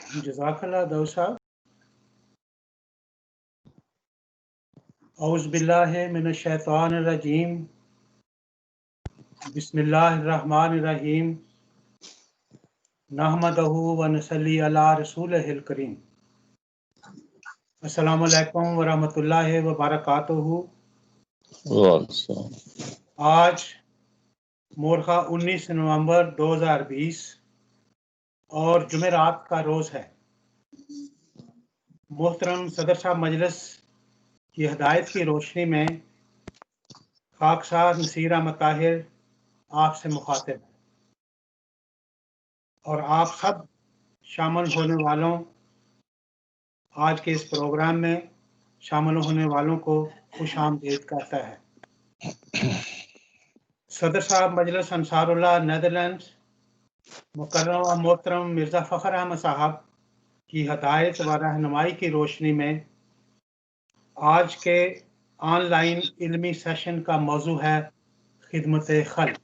جزاک اللہ داؤد صاحب. اعوذ باللہ من الشیطان الرجیم. بسم اللہ الرحمن الرحیم. نحمدہ و نصلی علی رسولہ الکریم. السلام علیکم ورحمۃ اللہ وبرکاتہ. آج مورخہ 19 نومبر 2020 اور جمعرات کا روز ہے. محترم صدر صاحب مجلس کی ہدایت کی روشنی میں خاکسار نصیر احمد طاہر آپ سے مخاطب ہے اور آپ سب شامل ہونے والوں آج کے اس پروگرام میں شامل ہونے والوں کو خوش آمدید کہتا ہے. صدر صاحب مجلس انصار اللہ نیدرلینڈز مکرم و محترم مرزا فخر احمد صاحب کی ہدایت و رہنمائی کی روشنی میں آج کے آن لائن علمی سیشن کا موضوع ہے خدمت خلق.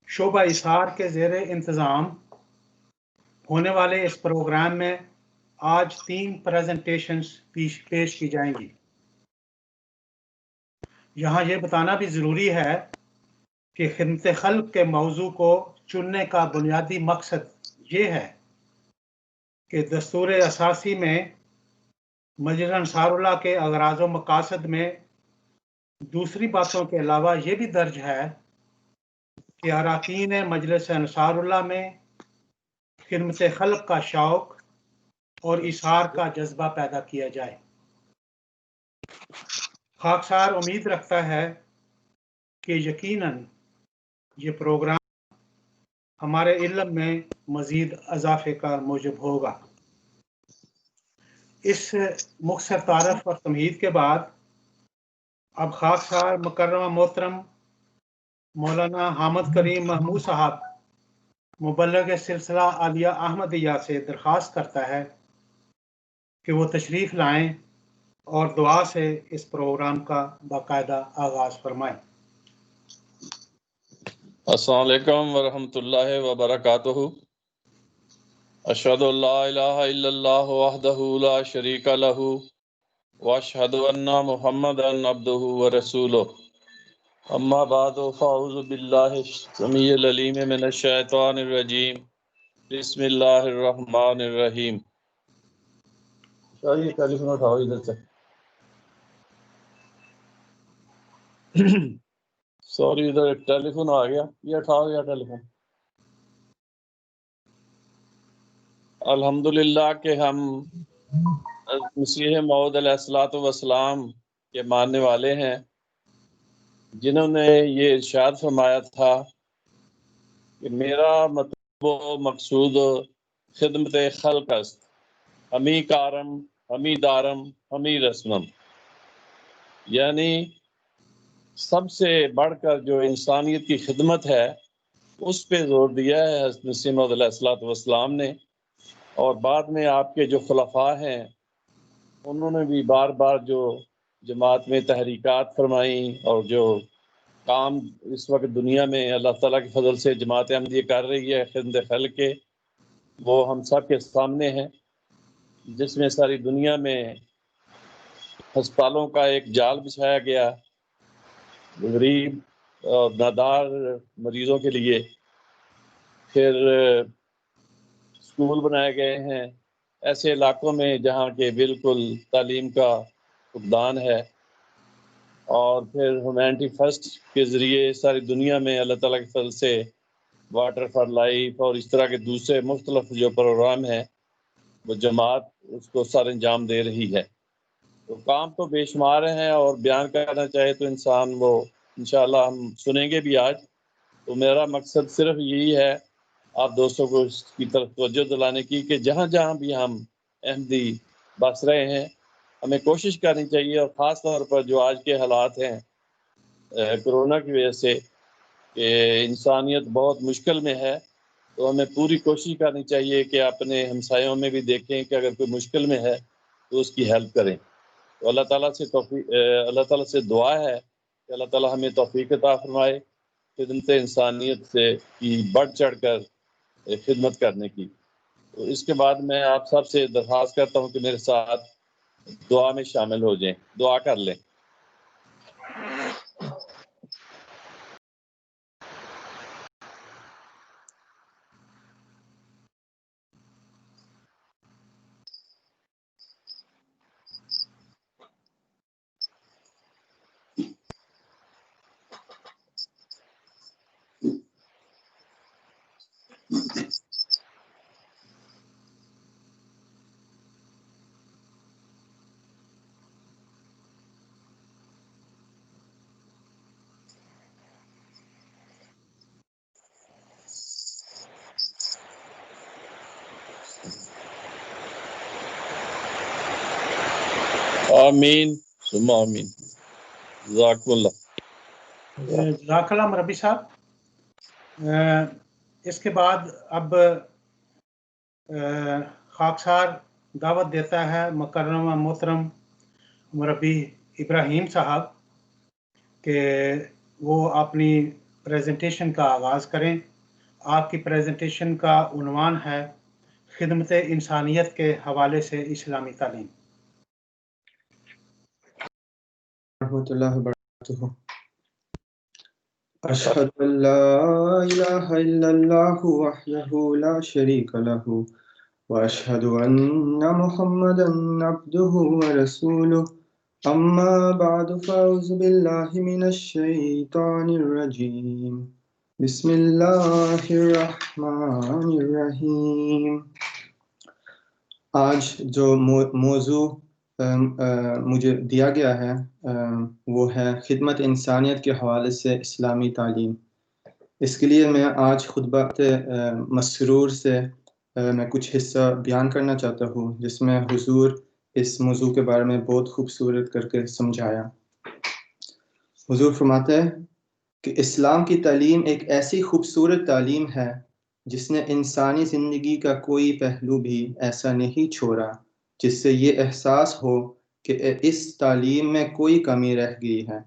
شعبہ اثار کے زیر انتظام ہونے والے اس پروگرام میں آج 3 پریزنٹیشنز پیش کی جائیں گی. یہاں یہ بتانا بھی ضروری ہے کہ خدمت خلق کے موضوع کو چننے کا بنیادی مقصد یہ ہے کہ دستور اساسی میں مجلس انصار اللہ کے اغراض و مقاصد میں دوسری باتوں کے علاوہ یہ بھی درج ہے کہ اراکین مجلس انصار اللہ میں خدمت خلق کا شوق اور اثار کا جذبہ پیدا کیا جائے. خاکسار امید رکھتا ہے کہ یقیناً یہ پروگرام ہمارے علم میں مزید اضافے کا موجب ہوگا. اس مختصر تعارف اور تمہید کے بعد اب خاکسار مکرم محترم مولانا حامد کریم محمود صاحب مبلغ سلسلہ عالیہ احمدیہ سے درخواست کرتا ہے کہ وہ تشریف لائیں اور دعا سے اس پروگرام کا باقاعدہ آغاز فرمائیں. السلام علیکم ورحمۃ اللہ وبرکاتہ. اشہد ان لا الہ الا اللہ وحدہ لا شریک لہ واشہد ان محمدا عبدہ ورسولہ. اما بعد فاعوذ باللہ السمیع العلیم من الشیطان الرجیم. بسم اللہ الرحمن الرحیم. یہ ٹیلی فون اٹھاؤ ادھر سے. سوری ادھر ایک ٹیلی فون آ گیا. یہ اٹھاؤ گیا ٹیلی فون. الحمدللہ کہ ہم مسیح موعود علیہ الصلوۃ والسلام کے ماننے والے ہیں جنہوں نے یہ ارشاد فرمایا تھا کہ میرا مطلب و مقصود خدمت خلق است، ہمی کارم ہمی دارم ہمی رسمم. یعنی سب سے بڑھ کر جو انسانیت کی خدمت ہے اس پہ زور دیا ہے حضرت مسیح موعود علیہ الصلوۃ والسلام نے. اور بعد میں آپ کے جو خلفاء ہیں انہوں نے بھی بار بار جو جماعت میں تحریکات فرمائیں اور جو کام اس وقت دنیا میں اللہ تعالیٰ کے فضل سے جماعت احمدیہ کر رہی ہے خدمت خلق کے، وہ ہم سب کے سامنے ہیں، جس میں ساری دنیا میں ہسپتالوں کا ایک جال بچھایا گیا غریب اور نادار مریضوں کے لیے. پھر اسکول بنائے گئے ہیں ایسے علاقوں میں جہاں کے بالکل تعلیم کا فقدان ہے. اور پھر ہیومینٹی فرسٹ کے ذریعے ساری دنیا میں اللہ تعالیٰ کے فضل سے واٹر فار لائف اور اس طرح کے دوسرے مختلف جو پروگرام ہیں وہ جماعت اس کو سر انجام دے رہی ہے. تو کام تو بے شمار ہیں اور بیان کرنا چاہے تو انسان وہ انشاءاللہ ہم سنیں گے بھی آج. تو میرا مقصد صرف یہی ہے آپ دوستوں کو اس کی طرف توجہ دلانے کی کہ جہاں جہاں بھی ہم احمدی بس رہے ہیں ہمیں کوشش کرنی چاہیے، اور خاص طور پر جو آج کے حالات ہیں کرونا کی وجہ سے کہ انسانیت بہت مشکل میں ہے، تو ہمیں پوری کوشش کرنی چاہیے کہ اپنے ہمسایوں میں بھی دیکھیں کہ اگر کوئی مشکل میں ہے تو اس کی ہیلپ کریں. تو اللہ تعالیٰ سے دعا ہے کہ اللہ تعالیٰ ہمیں توفیق عطا فرمائے خدمت انسانیت سے کی بڑھ چڑھ کر خدمت کرنے کی. اس کے بعد میں آپ سب سے درخواست کرتا ہوں کہ میرے ساتھ دعا میں شامل ہو جائیں، دعا کر لیں۔ آمین ثم آمین۔ جزاکم اللہ۔ جزاک اللہ مربی صاحب۔ اس کے بعد اب خاکسار دعوت دیتا ہے مکرم و محترم مربی ابراہیم صاحب کہ وہ اپنی پریزنٹیشن کا آغاز کریں۔ آپ کی پریزنٹیشن کا عنوان ہے خدمت انسانیت کے حوالے سے اسلامی تعلیم۔ ورحمۃ اللہ وبرکاتہ۔ اشہد ان لا الہ الا اللہ وحدہ لا شریک لہ واشہد ان محمدا عبدہ ورسولہ اما بعد فاعوذ باللہ من الشیطان الرجیم بسم اللہ الرحمن الرحیم۔ آج جو موضوع مجھے دیا گیا ہے وہ ہے خدمت انسانیت کے حوالے سے اسلامی تعلیم۔ اس کے لیے میں آج خطبہ مسرور سے میں کچھ حصہ بیان کرنا چاہتا ہوں، جس میں حضور اس موضوع کے بارے میں بہت خوبصورت کر کے سمجھایا۔ حضور فرماتے ہیں کہ اسلام کی تعلیم ایک ایسی خوبصورت تعلیم ہے جس نے انسانی زندگی کا کوئی پہلو بھی ایسا نہیں چھوڑا جس سے یہ احساس ہو کہ اس تعلیم میں کوئی کمی رہ گئی ہے۔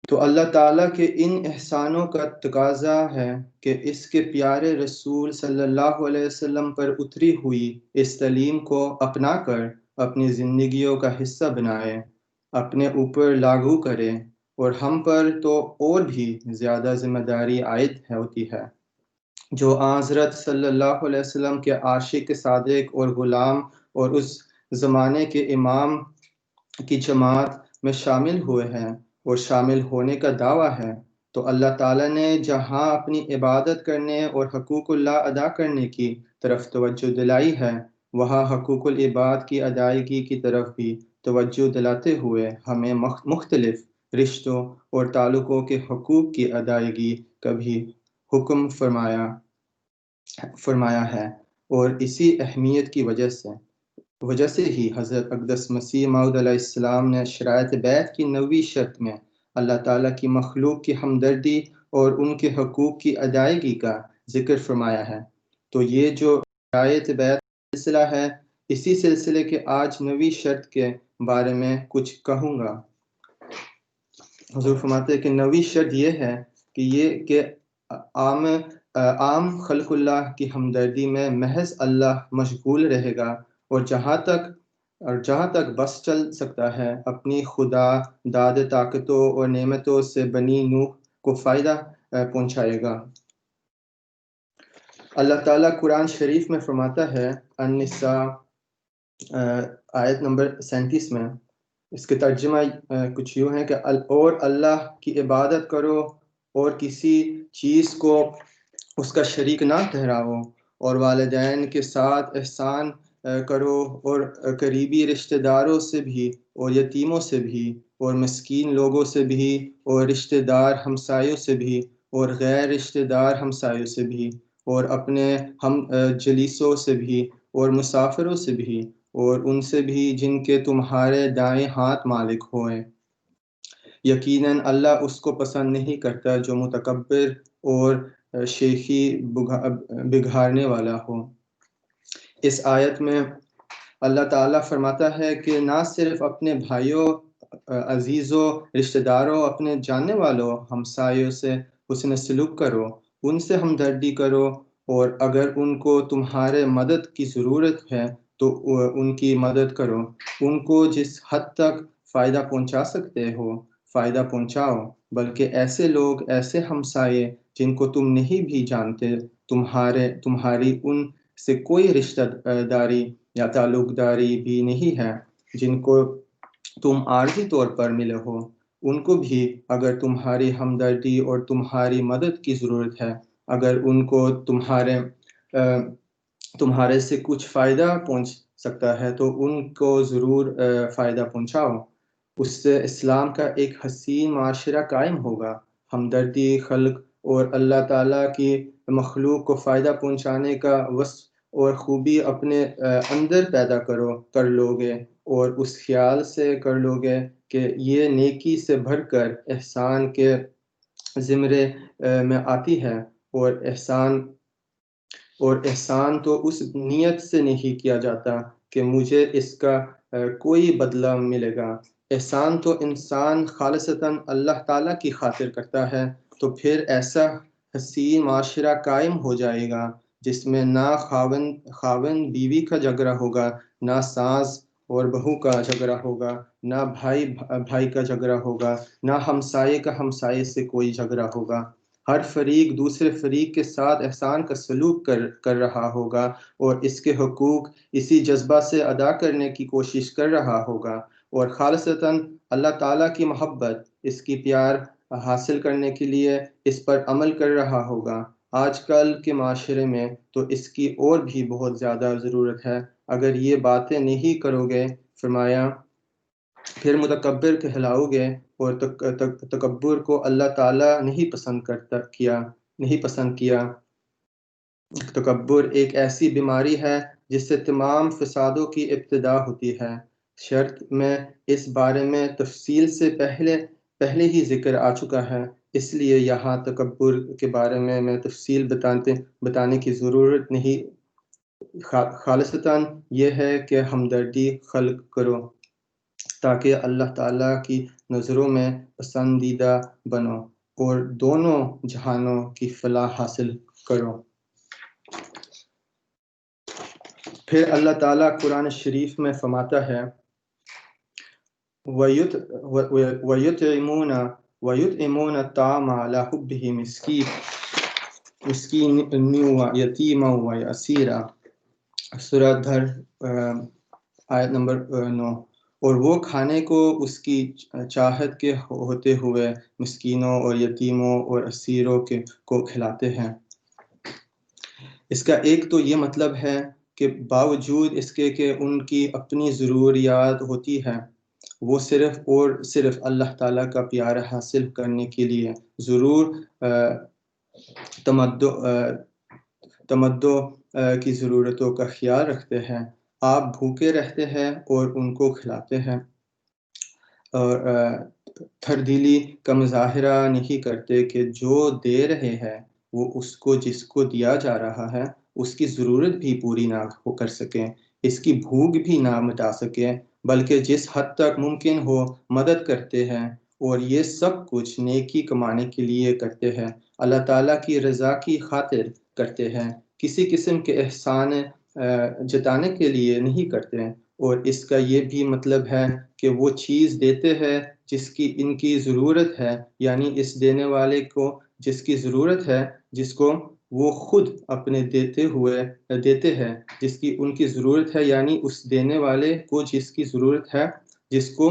تو اللہ تعالیٰ کے ان احسانوں کا تقاضا ہے کہ اس کے پیارے رسول صلی اللہ علیہ وسلم پر اتری ہوئی اس تعلیم کو اپنا کر اپنی زندگیوں کا حصہ بنائے، اپنے اوپر لاگو کرے، اور ہم پر تو اور بھی زیادہ ذمہ داری عائد ہوتی ہے۔ جو حضرت صلی اللہ علیہ وسلم کے عاشق صادق اور غلام اور اس زمانے کے امام کی جماعت میں شامل ہوئے ہیں اور شامل ہونے کا دعویٰ ہے، تو اللہ تعالیٰ نے جہاں اپنی عبادت کرنے اور حقوق اللہ ادا کرنے کی طرف توجہ دلائی ہے، وہاں حقوق العباد کی ادائیگی کی طرف بھی توجہ دلاتے ہوئے ہمیں مختلف رشتوں اور تعلقوں کے حقوق کی ادائیگی کا بھی حکم فرمایا ہے۔ اور اسی اہمیت کی وجہ سے ہی حضرت اقدس مسیح موعود علیہ السلام نے شرائط بیعت کی 9ویں شرط میں اللہ تعالیٰ کی مخلوق کی ہمدردی اور ان کے حقوق کی ادائیگی کا ذکر فرمایا ہے۔ تو یہ جو شرائط بیعت کا سلسلہ ہے، اسی سلسلے کے آج 9ویں شرط کے بارے میں کچھ کہوں گا۔ حضور فرماتے ہیں کہ 9ویں شرط یہ ہے کہ عام خلق اللہ کی ہمدردی میں محض اللہ مشغول رہے گا، اور جہاں تک بس چل سکتا ہے اپنی خدا داد طاقتوں اور نعمتوں سے بنی نوح کو فائدہ پہنچائے گا۔ اللہ تعالیٰ قرآن شریف میں فرماتا ہے، النساء آیت نمبر 37 میں، اس کے ترجمہ کچھ یوں ہے کہ اور اللہ کی عبادت کرو اور کسی چیز کو اس کا شریک نہ ٹھہراؤ، اور والدین کے ساتھ احسان کرو، اور قریبی رشتہ داروں سے بھی، اور یتیموں سے بھی، اور مسکین لوگوں سے بھی، اور رشتہ دار ہمسایوں سے بھی، اور غیر رشتہ دار ہمسایوں سے بھی، اور اپنے ہم جلیسوں سے بھی، اور مسافروں سے بھی، اور ان سے بھی جن کے تمہارے دائیں ہاتھ مالک ہوئے۔ یقیناً اللہ اس کو پسند نہیں کرتا جو متکبر اور شیخی بگھارنے والا ہو۔ اس آیت میں اللہ تعالیٰ فرماتا ہے کہ نہ صرف اپنے بھائیوں، عزیزوں، رشتہ داروں، اپنے جاننے والوں، ہمسایوں سے حسن سلوک کرو، ان سے ہمدردی کرو، اور اگر ان کو تمہارے مدد کی ضرورت ہے تو ان کی مدد کرو، ان کو جس حد تک فائدہ پہنچا سکتے ہو فائدہ پہنچاؤ، بلکہ ایسے لوگ، ایسے ہمسائے جن کو تم نہیں بھی جانتے، تمہاری ان سے کوئی رشتہ داری یا تعلق داری بھی نہیں ہے، جن کو تم عارضی طور پر ملے ہو، ان کو بھی اگر تمہاری ہمدردی اور تمہاری مدد کی ضرورت ہے، اگر ان کو تمہارے سے کچھ فائدہ پہنچ سکتا ہے تو ان کو ضرور فائدہ پہنچاؤ۔ اس سے اسلام کا ایک حسین معاشرہ قائم ہوگا۔ ہمدردی، خلق اور اللہ تعالیٰ کی مخلوق کو فائدہ پہنچانے کا وصف اور خوبی اپنے اندر پیدا کر لو گے، اور اس خیال سے کر لو گے کہ یہ نیکی سے بھر کر احسان کے زمرے میں آتی ہے، اور احسان تو اس نیت سے نہیں کیا جاتا کہ مجھے اس کا کوئی بدلہ ملے گا۔ احسان تو انسان خالصتاً اللہ تعالیٰ کی خاطر کرتا ہے، تو پھر ایسا حسین معاشرہ قائم ہو جائے گا جس میں نہ خاوند بیوی کا جھگڑا ہوگا، نہ ساس اور بہو کا جھگڑا ہوگا، نہ بھائی کا جھگڑا ہوگا، نہ ہمسائے کا ہمسائے سے کوئی جھگڑا ہوگا۔ ہر فریق دوسرے فریق کے ساتھ احسان کا سلوک کر رہا ہوگا اور اس کے حقوق اسی جذبہ سے ادا کرنے کی کوشش کر رہا ہوگا، اور خالصتاً اللہ تعالیٰ کی محبت، اس کی پیار حاصل کرنے کے لیے اس پر عمل کر رہا ہوگا۔ آج کل کے معاشرے میں تو اس کی اور بھی بہت زیادہ ضرورت ہے۔ اگر یہ باتیں نہیں کرو گے، فرمایا، پھر متکبر کہلاؤ گے، اور تکبر کو اللہ تعالیٰ نہیں پسند کیا۔ تکبر ایک ایسی بیماری ہے جس سے تمام فسادوں کی ابتدا ہوتی ہے۔ شرط میں اس بارے میں تفصیل سے پہلے ہی ذکر آ چکا ہے، اس لیے یہاں تکبر کے بارے میں تفصیل بتانے کی ضرورت نہیں۔ خالصتاً یہ ہے کہ ہمدردی خلق کرو تاکہ اللہ تعالیٰ کی نظروں میں پسندیدہ بنو اور دونوں جہانوں کی فلاح حاصل کرو۔ پھر اللہ تعالیٰ قرآن شریف میں فرماتا ہے، وَيُطْعِمُونَ الطَّعَامَ عَلَىٰ حُبِّهِ مِسْكِينًا وَيَتِيمًا وَأَسِيرًا، سورہ دھر آیت نمبر 9۔ اور وہ کھانے کو اس کی چاہت کے ہوتے ہوئے مسکینوں اور یتیموں اور اسیروں کو کھلاتے ہیں۔ اس کا ایک تو یہ مطلب ہے کہ باوجود اس کے کہ ان کی اپنی ضروریات ہوتی ہیں، وہ صرف اللہ تعالیٰ کا پیار حاصل کرنے کے لیے ضرور تمدو کی ضرورتوں کا خیال رکھتے ہیں۔ آپ بھوکے رہتے ہیں اور ان کو کھلاتے ہیں، اور تھردیلی کا مظاہرہ نہیں کرتے کہ جو دے رہے ہیں وہ اس کو جس کو دیا جا رہا ہے اس کی ضرورت بھی پوری نہ کر سکیں، اس کی بھوک بھی نہ مٹا سکیں، بلکہ جس حد تک ممکن ہو مدد کرتے ہیں، اور یہ سب کچھ نیکی کمانے کے لیے کرتے ہیں، اللہ تعالیٰ کی رضا کی خاطر کرتے ہیں، کسی قسم کے احسان جتانے کے لیے نہیں کرتے۔ اور اس کا یہ بھی مطلب ہے کہ وہ چیز دیتے ہیں جس کی ان کی ضرورت ہے، یعنی اس دینے والے کو جس کی ضرورت ہے، جس کو وہ خود اپنے دیتے ہیں جس کی ان کی ضرورت ہے، یعنی اس دینے والے کو جس کی ضرورت ہے، جس کو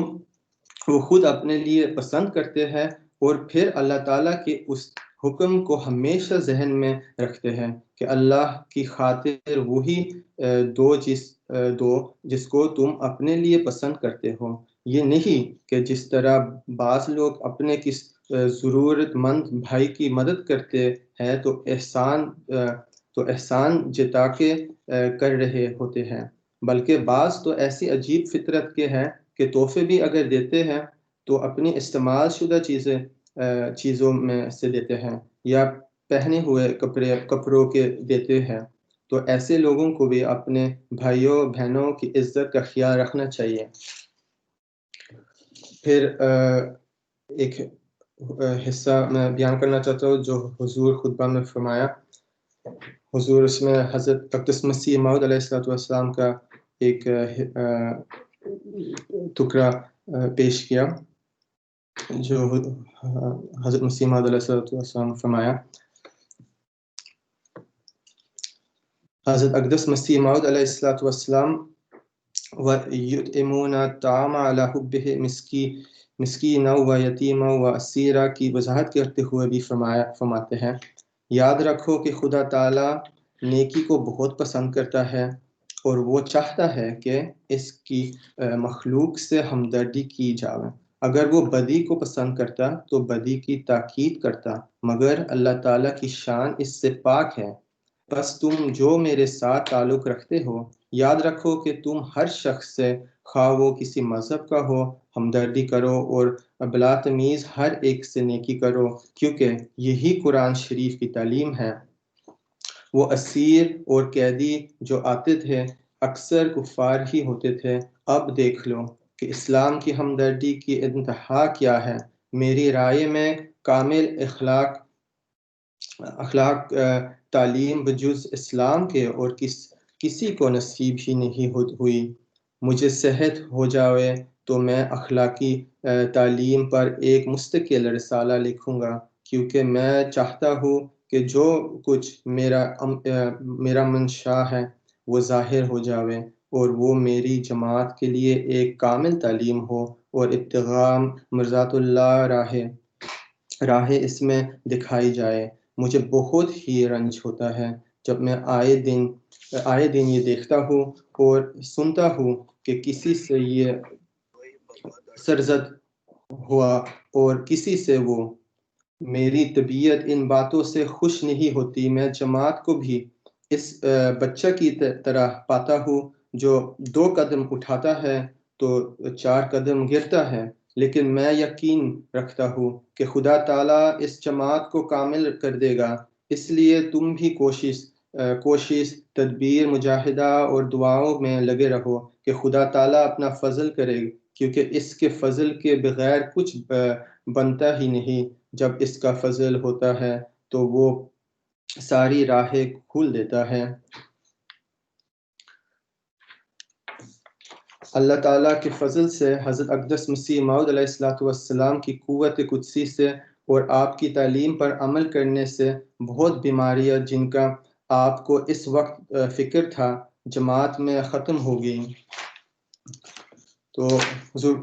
وہ خود اپنے لیے پسند کرتے ہیں، اور پھر اللہ تعالیٰ کے اس حکم کو ہمیشہ ذہن میں رکھتے ہیں کہ اللہ کی خاطر وہی دو جس کو تم اپنے لیے پسند کرتے ہو۔ یہ نہیں کہ جس طرح بعض لوگ اپنے کس ضرورت مند بھائی کی مدد کرتے ہیں تو احسان جتا کے کر رہے ہوتے ہیں، بلکہ بعض تو ایسی عجیب فطرت کے ہیں کہ تحفے بھی اگر دیتے ہیں تو اپنی استعمال شدہ چیزوں میں سے دیتے ہیں، یا پہنے ہوئے کپڑوں کے دیتے ہیں۔ تو ایسے لوگوں کو بھی اپنے بھائیوں بہنوں کی عزت کا خیال رکھنا چاہیے۔ پھر ایک حصہ میں بیان کرنا چاہتا ہوں جو حضور خطبہ میں فرمایا۔ حضور اس میں حضرت اقدس مسیح موعود علیہ السلام کا ایک ٹکڑا پیش کیا جو حضرت مسیح موعود علیہ السلام فرمایا. حضرت اقدس مسیح موعود علیہ السلام وَيُطْعِمُونَ الطَّعَامَ عَلَى حُبِّهِ مسکینا و یتیما و اسیرا کی وضاحت کرتے ہوئے بھی فرماتے ہیں یاد رکھو کہ خدا تعالیٰ نیکی کو بہت پسند کرتا ہے اور وہ چاہتا ہے کہ اس کی مخلوق سے ہمدردی کی جائے. اگر وہ بدی کو پسند کرتا تو بدی کی تاکید کرتا، مگر اللہ تعالیٰ کی شان اس سے پاک ہے. بس تم جو میرے ساتھ تعلق رکھتے ہو یاد رکھو کہ تم ہر شخص سے خواہ وہ کسی مذہب کا ہو ہمدردی کرو اور بلا تمیز ہر ایک سے نیکی کرو، کیونکہ یہی قرآن شریف کی تعلیم ہے. وہ اسیر اور قیدی جو آتے تھے اکثر کفار ہی ہوتے تھے. اب دیکھ لو کہ اسلام کی ہمدردی کی انتہا کیا ہے. میری رائے میں کامل اخلاق تعلیم بجز اسلام کے اور کسی کو نصیب ہی نہیں ہوئی. مجھے صحت ہو جائے تو میں اخلاقی تعلیم پر ایک مستقل رسالہ لکھوں گا، کیونکہ میں چاہتا ہوں کہ جو کچھ میرا منشا ہے وہ ظاہر ہو جاوے اور وہ میری جماعت کے لیے ایک کامل تعلیم ہو اور ابتغاء مرضات اللہ راہ اس میں دکھائی جائے. مجھے بہت ہی رنج ہوتا ہے جب میں آئے دن یہ دیکھتا ہوں اور سنتا ہوں کہ کسی سے یہ سرزد ہوا اور کسی سے وہ. میری طبیعت ان باتوں سے خوش نہیں ہوتی. میں جماعت کو بھی اس بچہ کی طرح پاتا ہوں جو 2 قدم اٹھاتا ہے تو 4 قدم گرتا ہے، لیکن میں یقین رکھتا ہوں کہ خدا تعالیٰ اس جماعت کو کامل کر دے گا. اس لیے تم بھی کوشش تدبیر مجاہدہ اور دعاؤں میں لگے رہو کہ خدا تعالیٰ اپنا فضل کرے، کیونکہ اس کے فضل کے بغیر کچھ بنتا ہی نہیں. جب اس کا فضل ہوتا ہے تو وہ ساری راہیں کھول دیتا ہے. اللہ تعالیٰ کے فضل سے حضرت اقدس مسیح موعود علیہ السلام کی قوت قدسی سے اور آپ کی تعلیم پر عمل کرنے سے بہت بیماریاں جن کا آپ کو اس وقت فکر تھا جماعت میں ختم ہو گئی. تو حضور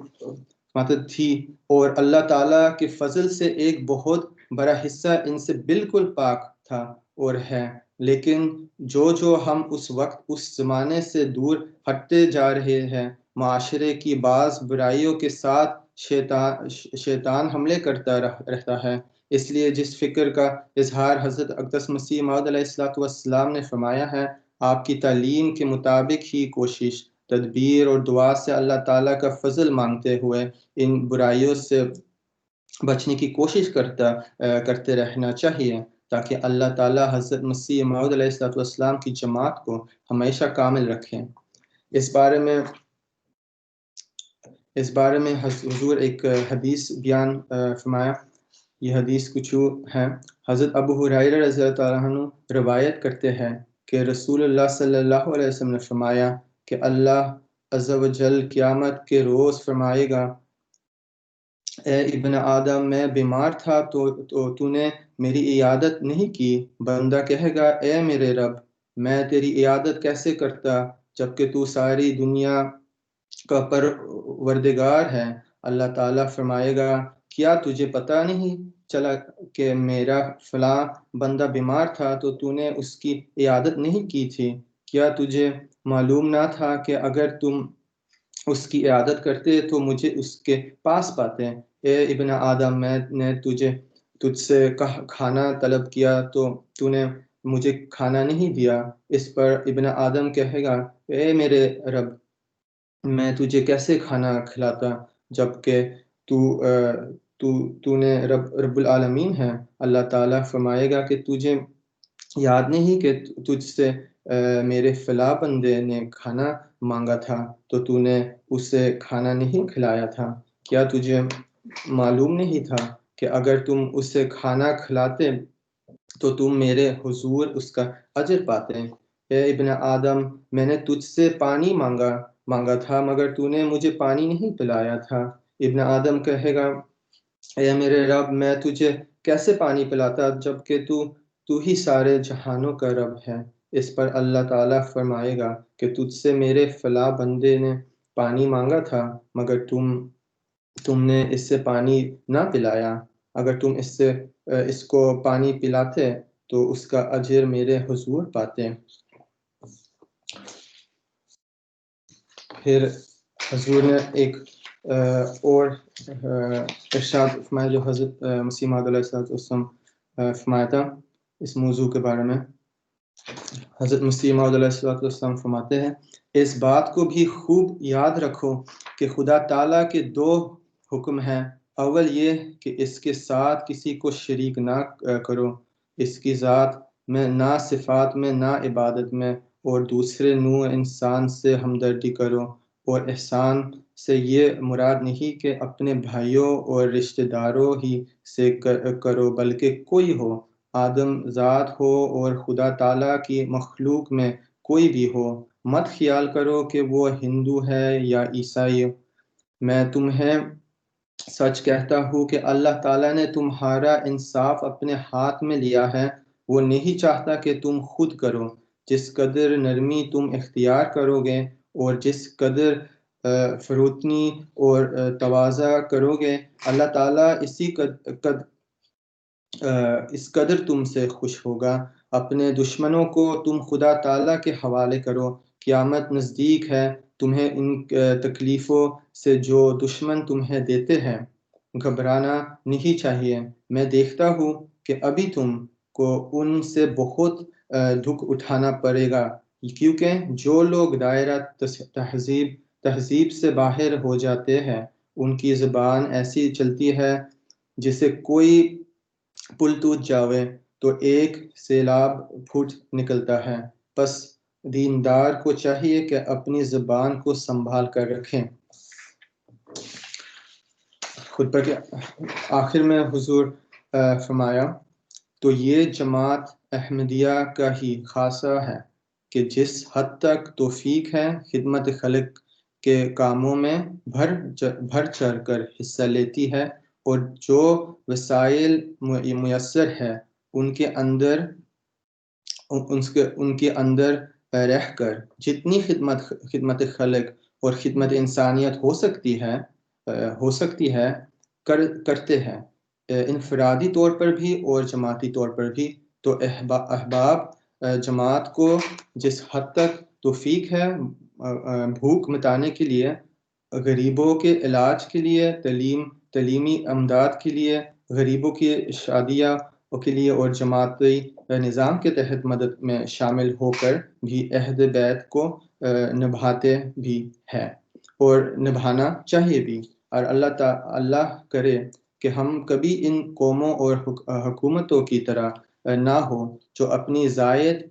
مدد تھی اور اللہ تعالیٰ کے فضل سے ایک بہت بڑا حصہ ان سے بالکل پاک تھا اور ہے. لیکن جو ہم اس وقت اس زمانے سے دور ہٹتے جا رہے ہیں، معاشرے کی بعض برائیوں کے ساتھ شیطان حملے کرتا رہتا ہے. اس لیے جس فکر کا اظہار حضرت اقدس مسیح موعود علیہ السلام نے فرمایا ہے، آپ کی تعلیم کے مطابق ہی کوشش تدبیر اور دعا سے اللہ تعالیٰ کا فضل مانگتے ہوئے ان برائیوں سے بچنے کی کوشش کرتے رہنا چاہیے، تاکہ اللہ تعالیٰ حضرت مسیح موعود علیہ السلام کی جماعت کو ہمیشہ کامل رکھیں. اس بارے میں حضور ایک حدیث بیان فرمایا. یہ حدیث کچھ ہے. حضرت ابو ہریرہ رضی اللہ عنہ روایت کرتے ہیں کہ رسول اللہ صلی اللہ علیہ وسلم نے فرمایا کہ اللہ عز و جل قیامت کے روز فرمائے گا، اے ابن آدم میں بیمار تھا تو نے میری عیادت نہیں کی. بندہ کہے گا، اے میرے رب میں تیری عیادت کیسے کرتا جبکہ تو ساری دنیا کا پروردگار ہے. اللہ تعالیٰ فرمائے گا، کیا تجھے پتہ نہیں چلا کہ میرا فلاں بندہ بیمار تھا تو نے اس کی عیادت نہیں کی تھی؟ کیا تجھے معلوم نہ تھا کہ اگر تم اس کی عیادت کرتے تو مجھے اس کے پاس پاتے؟ اے ابن آدم میں نے تجھ سے کھانا طلب کیا تو نے مجھے کھانا نہیں دیا. اس پر ابن آدم کہے گا، اے میرے رب میں تجھے کیسے کھانا کھلاتا جبکہ تو نے رب العالمین ہے. اللہ تعالیٰ فرمائے گا کہ تجھے یاد نہیں کہ تجھ سے میرے فلاں بندے نے کھانا مانگا تھا تو نے اسے کھانا نہیں کھلایا تھا؟ کیا تجھے معلوم نہیں تھا کہ اگر تم اسے کھانا کھلاتے تو تم میرے حضور اس کا اجر پاتے ہیں۔ اے ابن آدم، میں نے تجھ سے پانی مانگا تھا مگر تو نے مجھے پانی نہیں پلایا تھا۔ ابن آدم کہے گا، اے میرے رب، میں تجھے کیسے پانی پلاتا جبکہ تو ہی سارے جہانوں کا رب ہے۔ اس پر اللہ تعالیٰ فرمائے گا کہ تجھ سے میرے فلاں بندے نے پانی مانگا تھا مگر تم نے اس سے پانی نہ پلایا۔ اگر تم اس کو پانی پلاتے تو اس کا اجر میرے حضور پاتے۔ پھر حضور نے ایک اور ارشاد فرمایا جو حضرت مسیح موعود علیہ السلام فرمایا تھا اس موضوع کے بارے میں۔ حضرت مسیح موعود علیہ السلام فرماتے ہیں، اس بات کو بھی خوب یاد رکھو کہ خدا تعالیٰ کے 2 حکم ہیں۔ اول یہ کہ اس کے ساتھ کسی کو شریک نہ کرو، اس کی ذات میں نہ صفات میں نہ عبادت میں، اور دوسرے نوع انسان سے ہمدردی کرو۔ اور احسان سے یہ مراد نہیں کہ اپنے بھائیوں اور رشتہ داروں ہی سے کرو بلکہ کوئی ہو، آدم ذات ہو اور خدا تعالیٰ کی مخلوق میں کوئی بھی ہو۔ مت خیال کرو کہ وہ ہندو ہے یا عیسائی، میں تمہیں سچ کہتا ہوں کہ اللہ تعالیٰ نے تمہارا انصاف اپنے ہاتھ میں لیا ہے۔ وہ نہیں چاہتا کہ تم خود کرو۔ جس قدر نرمی تم اختیار کرو گے اور جس قدر فروتنی اور تواضع کرو گے، اللہ تعالیٰ اس قدر تم سے خوش ہوگا۔ اپنے دشمنوں کو تم خدا تعالیٰ کے حوالے کرو، قیامت نزدیک ہے۔ تمہیں ان تکلیفوں سے جو دشمن تمہیں دیتے ہیں گھبرانا نہیں چاہیے۔ میں دیکھتا ہوں کہ ابھی تم کو ان سے بہت دکھ اٹھانا پڑے گا، کیونکہ جو لوگ دائرہ تہذیب سے باہر ہو جاتے ہیں ان کی زبان ایسی چلتی ہے جسے کوئی پل ٹوٹ جاوے تو ایک سیلاب پھوٹ نکلتا ہے۔ پس دیندار کو چاہیے کہ اپنی زبان کو سنبھال کر رکھیں۔ خطبہ کے آخر میں حضور فرمایا، تو یہ جماعت احمدیہ کا ہی خاصہ ہے کہ جس حد تک توفیق ہے خدمت خلق کے کاموں میں بڑھ چڑھ کر حصہ لیتی ہے، اور جو وسائل میسر ہے ان کے اندر رہ کر جتنی خدمت خلق اور خدمت انسانیت ہو سکتی ہے کرتے ہیں، انفرادی طور پر بھی اور جماعتی طور پر بھی۔ تو احباب جماعت کو جس حد تک توفیق ہے بھوک مٹانے کے لیے، غریبوں کے علاج کے لیے، تعلیمی امداد کے لیے، غریبوں کی شادیوں کے لیے اور جماعتی نظام کے تحت مدد میں شامل ہو کر بھی عہد بیت کو نبھاتے بھی ہیں اور نبھانا چاہیے بھی۔ اور اللہ کرے کہ ہم کبھی ان قوموں اور حکومتوں کی طرح نہ ہو جو اپنی زائد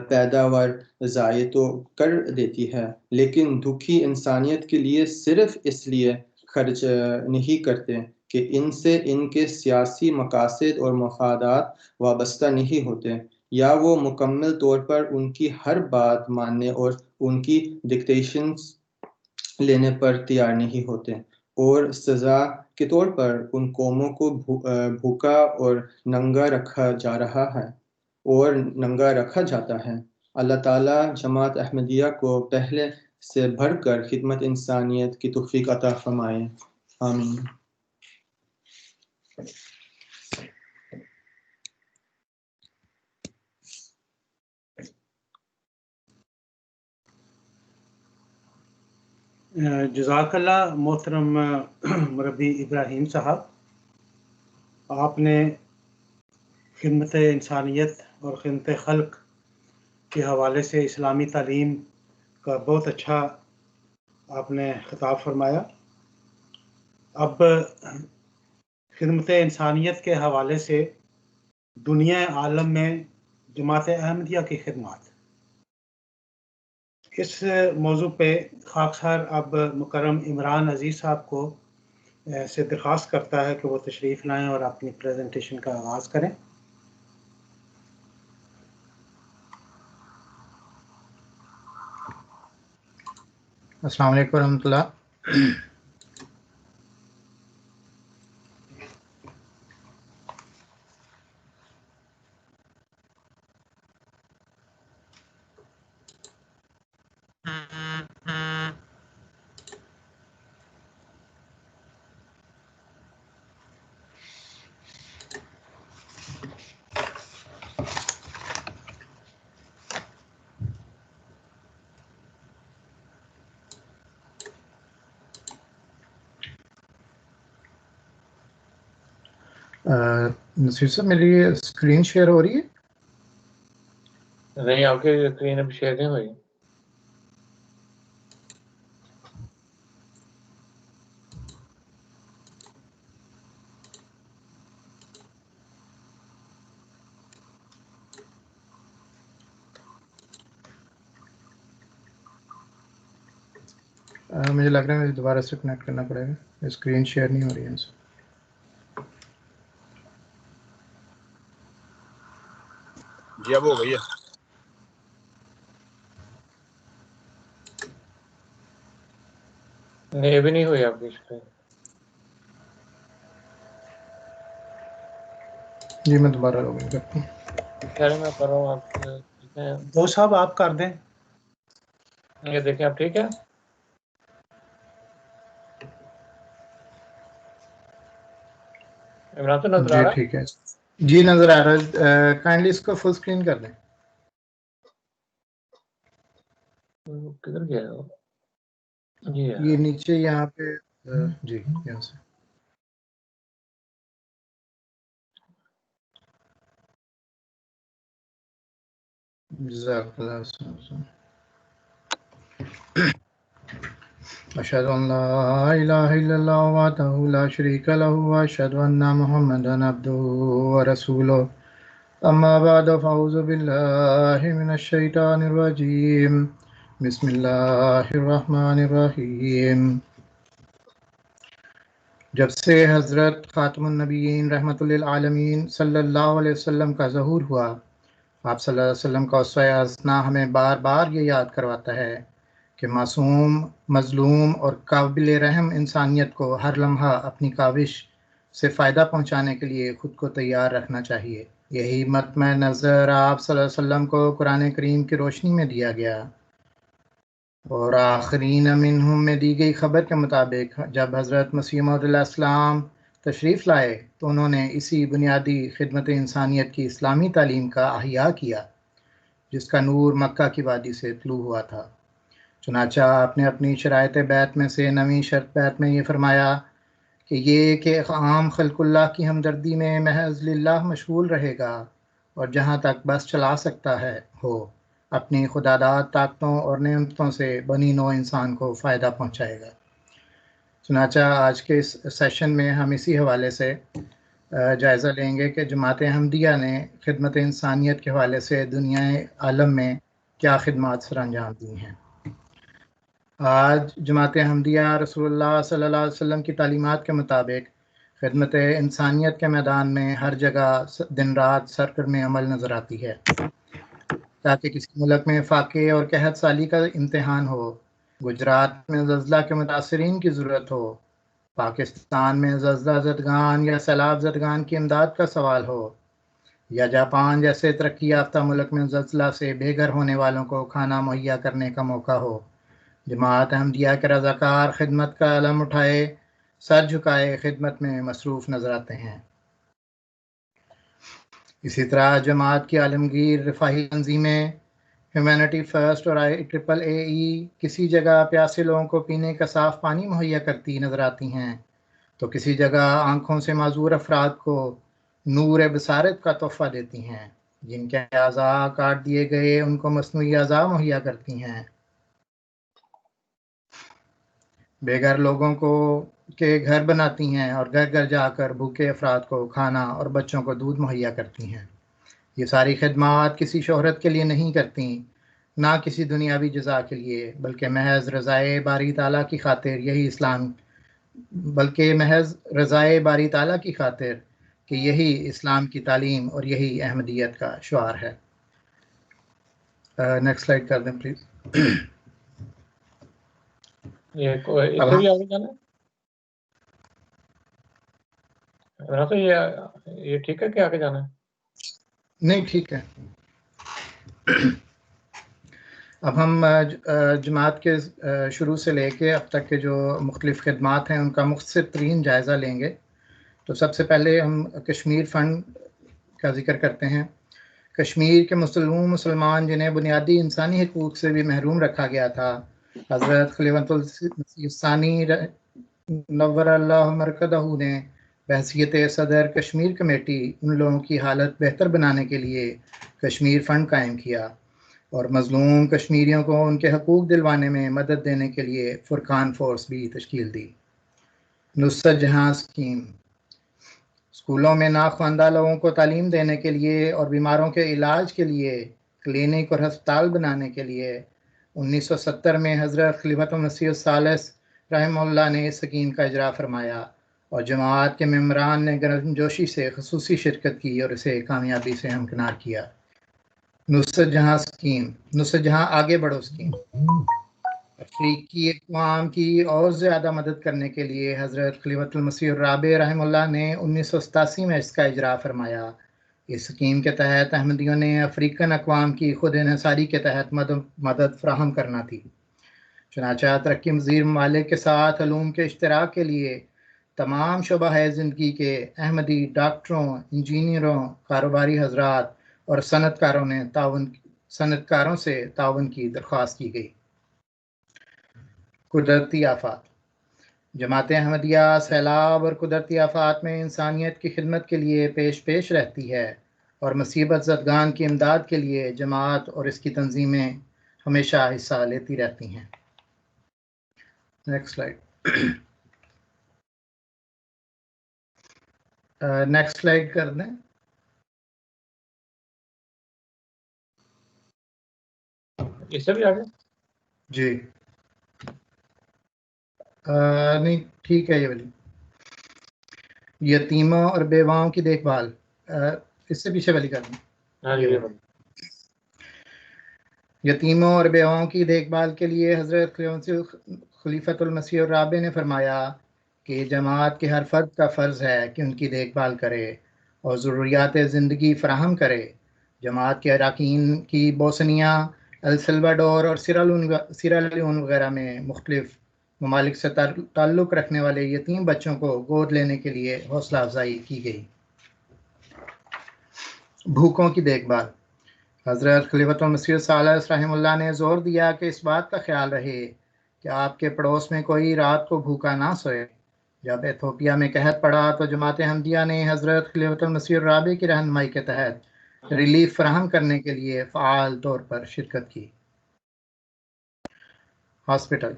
پیداوار ضائع تو کر دیتی ہے لیکن دکھی انسانیت کے لیے صرف اس لیے خرچ نہیں کرتے کہ ان سے ان کے سیاسی مقاصد اور مفادات وابستہ نہیں ہوتے، یا وہ مکمل طور پر ان کی ہر بات ماننے اور ان کی ڈکٹیشنز لینے پر تیار نہیں ہوتے، اور سزا کے طور پر ان قوموں کو بھوکا اور ننگا رکھا جاتا ہے۔ اللہ تعالیٰ جماعت احمدیہ کو پہلے سے بڑھ کر خدمت انسانیت کی توفیق عطا فرمائے، آمین۔ جزاک اللہ محترم مربی ابراہیم صاحب، آپ نے خدمت انسانیت اور خدمت خلق کے حوالے سے اسلامی تعلیم کا بہت اچھا آپ نے خطاب فرمایا۔ اب خدمت انسانیت کے حوالے سے دنیا عالم میں جماعت احمدیہ کی خدمات، اس موضوع پہ خاکسار اب مکرم عمران عزیز صاحب کو سے درخواست کرتا ہے کہ وہ تشریف لائیں اور اپنی پریزنٹیشن کا آغاز کریں۔ السلام علیکم ورحمۃ اللہ. نصیر صاحب میری اسکرین شیئر ہو رہی ہے؟ نہیں، آپ کی اسکرین اب شیئر نہیں ہوئی. مجھے لگ رہا ہے مجھے دوبارہ سے کنیکٹ کرنا پڑے گا، اسکرین شیئر نہیں ہو رہی ہے. جی اب ہو گئی ہے. نہیں ابھی نہیں ہوئی آپ کی اسکرین. جی میں دوبارہ لوگن کرتا ہوں. خیر میں کر رہا ہوں. آپ دیکھیں، دو صاحب آپ کر دیں. یہ دیکھیں آپ ٹھیک ہے. عمران تو نظر آ جی رہا ٹھیک ہے، جی نظر آ رہا ہے. کائنڈلی اس کو فل اسکرین کر دیں. ہے؟ کدھر گیا وہ؟ جی یہ نیچے یہاں پہ جی یہاں سے. جزاک اللہ. اشہد ان لا الہ الا اللہ وحدہ لا شریک لہ واشہد ان محمدا عبدہ ورسولہ. اما بعد فاعوذ باللہ من الشیطان الرجیم. بسم اللہ الرحمن الرحیم. جب سے حضرت خاتم النبیین رحمۃ للعالمین صلی اللہ علیہ وسلم کا ظہور ہوا، آپ صلی اللہ علیہ وسلم کا اسوہ حسنہ ہمیں بار بار یہ یاد کرواتا ہے کہ معصوم، مظلوم اور قابل رحم انسانیت کو ہر لمحہ اپنی کاوش سے فائدہ پہنچانے کے لیے خود کو تیار رکھنا چاہیے. یہی مطمع نظر آپ صلی اللہ علیہ وسلم کو قرآن کریم کی روشنی میں دیا گیا، اور آخرین منہم میں دی گئی خبر کے مطابق جب حضرت مسیح موعود علیہ السلام تشریف لائے تو انہوں نے اسی بنیادی خدمت انسانیت کی اسلامی تعلیم کا احیاء کیا جس کا نور مکہ کی وادی سے طلوع ہوا تھا. چنانچہ آپ نے اپنی شرائط بیعت میں سے نویں شرط بیعت میں یہ فرمایا کہ یہ کہ عام خلق اللہ کی ہمدردی میں محض للہ مشغول رہے گا، اور جہاں تک بس چلا سکتا ہے ہو اپنی خداداد طاقتوں اور نعمتوں سے بنی نوع انسان کو فائدہ پہنچائے گا. چنانچہ آج کے اس سیشن میں ہم اسی حوالے سے جائزہ لیں گے کہ جماعت احمدیہ نے خدمت انسانیت کے حوالے سے دنیا عالم میں کیا خدمات سر انجام دی ہیں. آج جماعت احمدیہ رسول اللہ صلی اللہ علیہ وسلم کی تعلیمات کے مطابق خدمت انسانیت کے میدان میں ہر جگہ دن رات سرگرم عمل نظر آتی ہے. تاکہ کسی ملک میں فاقے اور قحط سالی کا امتحان ہو، گجرات میں زلزلہ کے متاثرین کی ضرورت ہو، پاکستان میں زلزلہ زدگان یا سیلاب زدگان کی امداد کا سوال ہو، یا جاپان جیسے ترقی یافتہ ملک میں زلزلہ سے بے گھر ہونے والوں کو کھانا مہیا کرنے کا موقع ہو، جماعت احمدیہ کے رضاکار خدمت کا علم اٹھائے سر جھکائے خدمت میں مصروف نظر آتے ہیں. اسی طرح جماعت کی عالمگیر رفاہی تنظیمیں ہیومینٹی فرسٹ اور IEEE کسی جگہ پیاسے لوگوں کو پینے کا صاف پانی مہیا کرتی نظر آتی ہیں تو کسی جگہ آنکھوں سے معذور افراد کو نور بصارت کا تحفہ دیتی ہیں. جن کے اعضاء کاٹ دیے گئے ان کو مصنوعی اعضاء مہیا کرتی ہیں. بے گھر لوگوں کو کے گھر بناتی ہیں اور گھر گھر جا کر بھوکے افراد کو کھانا اور بچوں کو دودھ مہیا کرتی ہیں. یہ ساری خدمات کسی شہرت کے لیے نہیں کرتی، نہ کسی دنیاوی جزا کے لیے، بلکہ محض رضائے باری تعالیٰ کی خاطر رضائے باری تعالیٰ کی خاطر کہ یہی اسلام کی تعلیم اور یہی احمدیت کا شعار ہے. نیکسٹ سلائیڈ کر دیں پلیز. یہ اس سے بھی آگے جانا ہے؟ یہ ٹھیک ہے کہ آگے جانا ہے؟ نہیں ٹھیک ہے. اب ہم جماعت کے شروع سے لے کے اب تک کے جو مختلف خدمات ہیں ان کا مختصر ترین جائزہ لیں گے. تو سب سے پہلے ہم کشمیر فنڈ کا ذکر کرتے ہیں. کشمیر کے مسلمان جنہیں بنیادی انسانی حقوق سے بھی محروم رکھا گیا تھا، حضرت خلیفۃ المسیح الثانی نور اللہ مرکزہ نے بحیثیت صدر کشمیر کمیٹی ان لوگوں کی حالت بہتر بنانے کے لیے کشمیر فنڈ قائم کیا اور مظلوم کشمیریوں کو ان کے حقوق دلوانے میں مدد دینے کے لیے فرقان فورس بھی تشکیل دی. نصرت جہاں اسکیم اسکولوں میں ناخواندہ لوگوں کو تعلیم دینے کے لیے اور بیماروں کے علاج کے لیے کلینک اور ہسپتال بنانے کے لیے 1970 میں حضرت خلیفۃ المسیح الثالث رحمہ اللہ نے اس اسکیم کا اجرا فرمایا اور جماعت کے ممبران نے گرمجوشی سے خصوصی شرکت کی اور اسے کامیابی سے ہمکنار کیا. نصرت جہاں اسکیم، نصرت جہاں آگے بڑھو اسکیم، افریقی اقوام کی اور زیادہ مدد کرنے کے لیے حضرت خلیفۃ المسیح الرابع رحمہ اللہ نے 1987 میں اس کا اجرا فرمایا. اس اسکیم کے تحت احمدیوں نے افریقن اقوام کی خود انحصاری کے تحت مدد فراہم کرنا تھی. چنانچہ ترقی پذیر ممالک کے ساتھ علوم کے اشتراک کے لیے تمام شعبہ زندگی کے احمدی ڈاکٹروں، انجینئروں، کاروباری حضرات اور صنعتکاروں سے تعاون کی درخواست کی گئی. قدرتی آفات، جماعت احمدیہ سیلاب اور قدرتی آفات میں انسانیت کی خدمت کے لیے پیش رہتی ہے اور مصیبت زدگان کی امداد کے لیے جماعت اور اس کی تنظیمیں ہمیشہ حصہ لیتی رہتی ہیں. Next slide. نیکسٹ سلائیڈ کر دیں. اس سے بھی آگے جی نہیں ٹھیک ہے. یہ والی یتیموں اور بیواؤں کی دیکھ بھال، اس سے پیچھے والی کر دیں. یتیموں اور بیواؤں کی دیکھ بھال کے لیے حضرت خلیفۃ المسیح الرابع نے فرمایا کہ جماعت کے ہر فرد کا فرض ہے کہ ان کی دیکھ بھال کرے اور ضروریات زندگی فراہم کرے. جماعت کے اراکین کی بوسنیا، ایل سلواڈور اور سیرالیون وغیرہ میں مختلف ممالک سے تعلق رکھنے والے یتیم بچوں کو گود لینے کے لیے حوصلہ افزائی کی گئی. بھوکوں کی دیکھ بھال، حضرت خلیفۃ المسیح الثالث رحمہ اللہ نے زور دیا کہ اس بات کا خیال رہے کہ آپ کے پڑوس میں کوئی رات کو بھوکا نہ سوئے. جب ایتھوپیا میں قحط پڑا تو جماعت احمدیہ نے حضرت خلیفۃ المسیح الرابع کی رہنمائی کے تحت ریلیف فراہم کرنے کے لیے فعال طور پر شرکت کی. ہاسپٹل،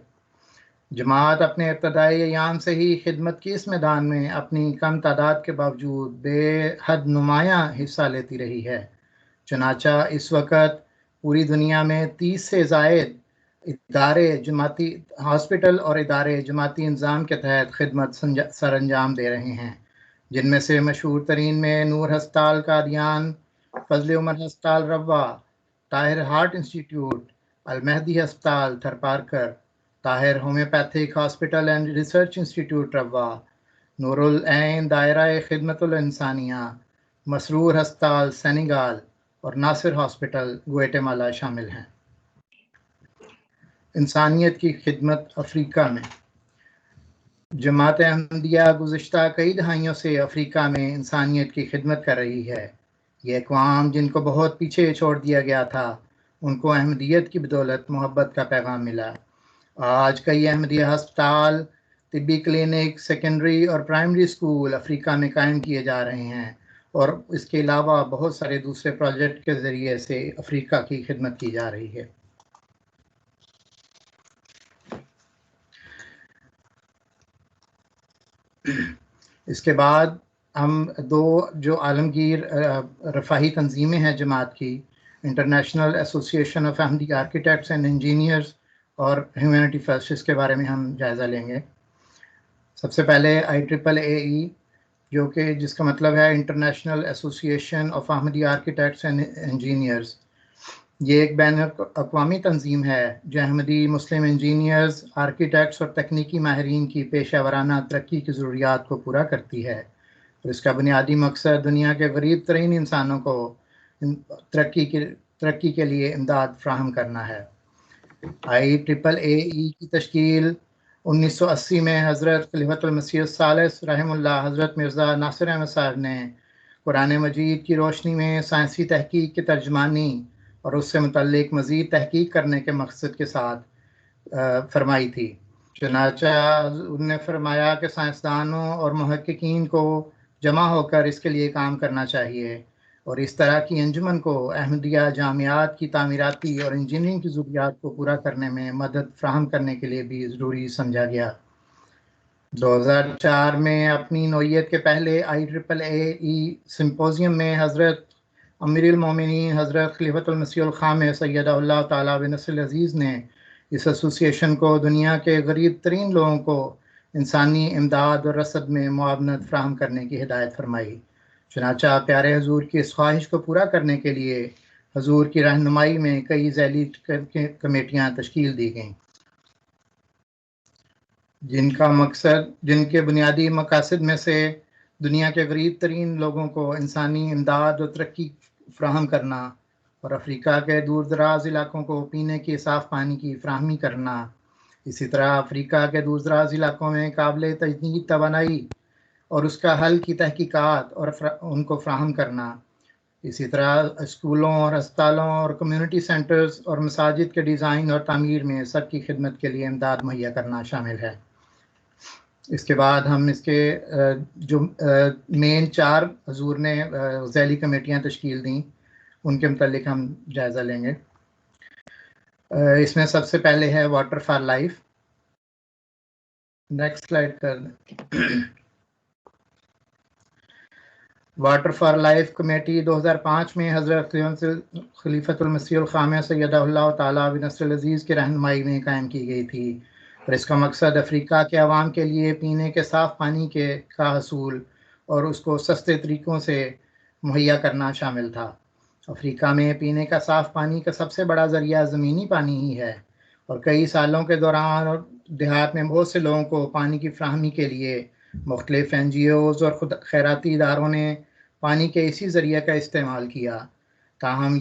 جماعت اپنے ابتدائی ایام سے ہی خدمت کی اس میدان میں اپنی کم تعداد کے باوجود بے حد نمایاں حصہ لیتی رہی ہے. چنانچہ اس وقت پوری دنیا میں 30 سے زائد ادارے جماعتی ہاسپٹل اور ادارے جماعتی انضام کے تحت خدمت سر انجام دے رہے ہیں، جن میں سے مشہور ترین میں نور ہسپتال قادیان، فضل عمر ہسپتال روا، طاہر ہارٹ انسٹیٹیوٹ، المہدی ہسپتال Tharparkar, Tahir homeopathic hospital and research institute روا، نور العین دائرہ خدمت الانسانیہ، مسرور ہسپتال سینیگال اور ناصر ہاسپٹل گویٹے مالا شامل ہیں. انسانیت کی خدمت افریقہ میں، جماعت احمدیہ گزشتہ کئی دہائیوں سے افریقہ میں انسانیت کی خدمت کر رہی ہے. یہ اقوام جن کو بہت پیچھے چھوڑ دیا گیا تھا، ان کو احمدیت کی بدولت محبت کا پیغام ملا. آج کئی احمدیہ ہسپتال، طبی کلینک، سیکنڈری اور پرائمری اسکول افریقہ میں قائم کیے جا رہے ہیں اور اس کے علاوہ بہت سارے دوسرے پروجیکٹ کے ذریعے سے افریقہ کی خدمت کی جا رہی ہے. اس کے بعد ہم دو جو عالمگیر رفاہی تنظیمیں ہیں جماعت کی، انٹرنیشنل ایسوسی ایشن of Ahmadi architects and engineers اور ہیومینٹی فرسٹ، اس کے بارے میں ہم جائزہ لیں گے. سب سے پہلے IAAE، جو کہ جس کا مطلب ہے انٹرنیشنل ایسوسی ایشن of Ahmadi architects and engineers. یہ ایک بین الاقوامی تنظیم ہے جو احمدی مسلم انجینئرز، آرکیٹیکٹس اور تکنیکی ماہرین کی پیشہ ورانہ ترقی کی ضروریات کو پورا کرتی ہے، اور اس کا بنیادی مقصد دنیا کے غریب ترین انسانوں کو ترقی کے لیے امداد فراہم کرنا ہے۔ IEEE کی تشکیل 1980 میں حضرت خلیفۃ المسیح الثالث رحم اللہ حضرت مرزا ناصر احمد صاحب نے قرآن مجید کی روشنی میں سائنسی تحقیق کی ترجمانی اور اس سے متعلق مزید تحقیق کرنے کے مقصد کے ساتھ فرمائی تھی۔ چنانچہ انہوں نے فرمایا کہ سائنسدانوں اور محققین کو جمع ہو کر اس کے لیے کام کرنا چاہیے، اور اس طرح کی انجمن کو احمدیہ جامعات کی تعمیراتی اور انجینئرنگ کی ضروریات کو پورا کرنے میں مدد فراہم کرنے کے لیے بھی ضروری سمجھا گیا۔ 2004 میں اپنی نوعیت کے پہلے IEEE سمپوزیم میں حضرت امیر المومنین حضرت خلیفۃ المسیح الخامس سیدہ اللہ تعالیٰ بنصر العزیز نے اس ایسوسی ایشن کو دنیا کے غریب ترین لوگوں کو انسانی امداد اور رسد میں معاونت فراہم کرنے کی ہدایت فرمائی۔ چنانچہ پیارے حضور کی اس خواہش کو پورا کرنے کے لیے حضور کی رہنمائی میں کئی ذیلی کمیٹیاں تشکیل دی گئیں، جن کے بنیادی مقاصد میں سے دنیا کے غریب ترین لوگوں کو انسانی امداد اور ترقی فراہم کرنا، اور افریقہ کے دور دراز علاقوں کو پینے کے صاف پانی کی فراہمی کرنا، اسی طرح افریقہ کے دور دراز علاقوں میں قابل تجدید توانائی اور اس کا حل کی تحقیقات اور ان کو فراہم کرنا، اسی طرح اسکولوں اور ہسپتالوں اور کمیونٹی سینٹرز اور مساجد کے ڈیزائن اور تعمیر میں سب کی خدمت کے لیے امداد مہیا کرنا شامل ہے۔ اس کے بعد ہم اس کے جو مین 4 حضور نے ذیلی کمیٹیاں تشکیل دیں ان کے متعلق ہم جائزہ لیں گے۔ اس میں سب سے پہلے ہے water for life. Next slide کر دیں۔ واٹر فار لائف کمیٹی 2005 میں حضرت خلیفۃ المسیح الخامس سیدہ اللہ تعالیٰ بنصر العزیز کی رہنمائی میں قائم کی گئی تھی، اور اس کا مقصد افریقہ کے عوام کے لیے پینے کے صاف پانی کا حصول اور اس کو سستے طریقوں سے مہیا کرنا شامل تھا۔ افریقہ میں پینے کا صاف پانی کا سب سے بڑا ذریعہ زمینی پانی ہی ہے، اور کئی سالوں کے دوران اور دیہات میں بہت سے لوگوں کو پانی کی فراہمی کے لیے مختلف NGOs اور خیراتی اداروں نے پانی کے اسی ذریعے کا استعمال کیا۔ تاہم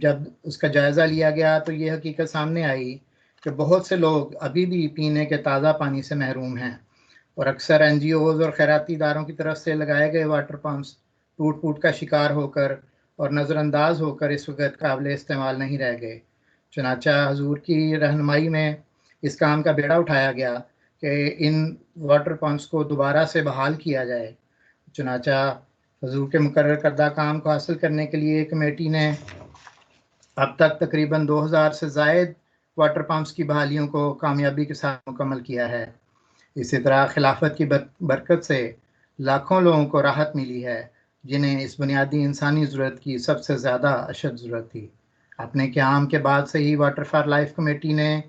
جب اس کا جائزہ لیا گیا تو یہ حقیقت سامنے آئی کہ بہت سے لوگ ابھی بھی پینے کے تازہ پانی سے محروم ہیں، اور اکثر NGOs اور خیراتی اداروں کی طرف سے لگائے گئے واٹر پمپس ٹوٹ کا شکار ہو کر اور نظر انداز ہو کر اس وقت قابل استعمال نہیں رہ گئے۔ چنانچہ حضور کی رہنمائی میں اس کام کا بیڑا اٹھایا گیا کہ ان واٹر پمپس کو دوبارہ سے بحال کیا جائے۔ چنانچہ حضور کے مقرر کردہ کام کو حاصل کرنے کے لیے کمیٹی نے اب تک تقریباً 2000 سے زائد واٹر پمپس کی بحالیوں کو کامیابی کے ساتھ مکمل کیا ہے۔ اسی طرح خلافت کی برکت سے لاکھوں لوگوں کو راحت ملی ہے جنہیں اس بنیادی انسانی ضرورت کی سب سے زیادہ اشد ضرورت تھی۔ اپنے قیام کے بعد سے ہی واٹر فار لائف کمیٹی نے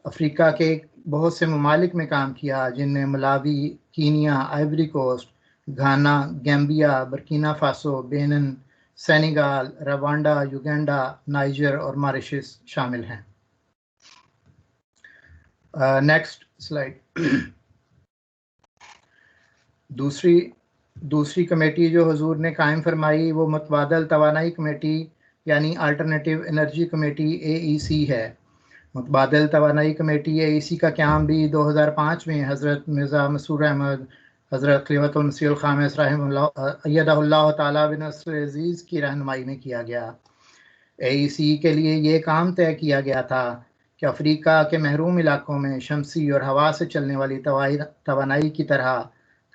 افریقہ کے بہت سے ممالک میں کام کیا، جن میں Malawi, Kenya, Ivory Coast, Ghana, Gambia, Burkina Faso, Benin, Senegal, Rwanda, Uganda, Niger اور ماریشس شامل ہیں۔ Next slide. دوسری کمیٹی جو حضور نے قائم فرمائی وہ متبادل توانائی کمیٹی یعنی آلٹرنیٹیو انرجی کمیٹی AEC ہے۔ متبادل توانائی کمیٹی AEC کا قیام بھی 2005 میں حضرت مرزا مسرور احمد حضرت خلیفۃ المسیح الخامس رحمہ اللہ ایدہ اللہ تعالیٰ بنصر العزیز کی رہنمائی میں کیا گیا۔ AEC کے لیے یہ کام طے کیا گیا تھا کہ افریقہ کے محروم علاقوں میں شمسی اور ہوا سے چلنے والی توانائی کی طرح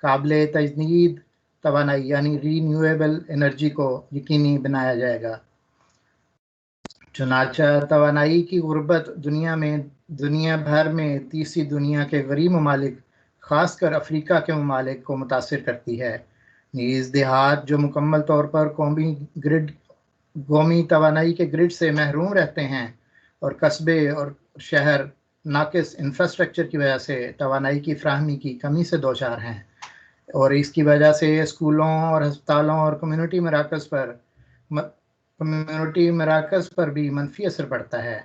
قابل تجدید توانائی یعنی رینیویبل انرجی کو یقینی بنایا جائے گا۔ چنانچہ توانائی کی غربت دنیا بھر میں تیسری دنیا کے غریب ممالک خاص کر افریقہ کے ممالک کو متاثر کرتی ہے۔ نیز دیہات جو مکمل طور پر قومی توانائی کے گرڈ سے محروم رہتے ہیں، اور قصبے اور شہر ناقص انفراسٹرکچر کی وجہ سے توانائی کی فراہمی کی کمی سے دوچار ہیں، اور اس کی وجہ سے اسکولوں اور ہسپتالوں اور کمیونٹی مراکز پر کمیونٹی مراکز پر بھی منفی اثر پڑتا ہے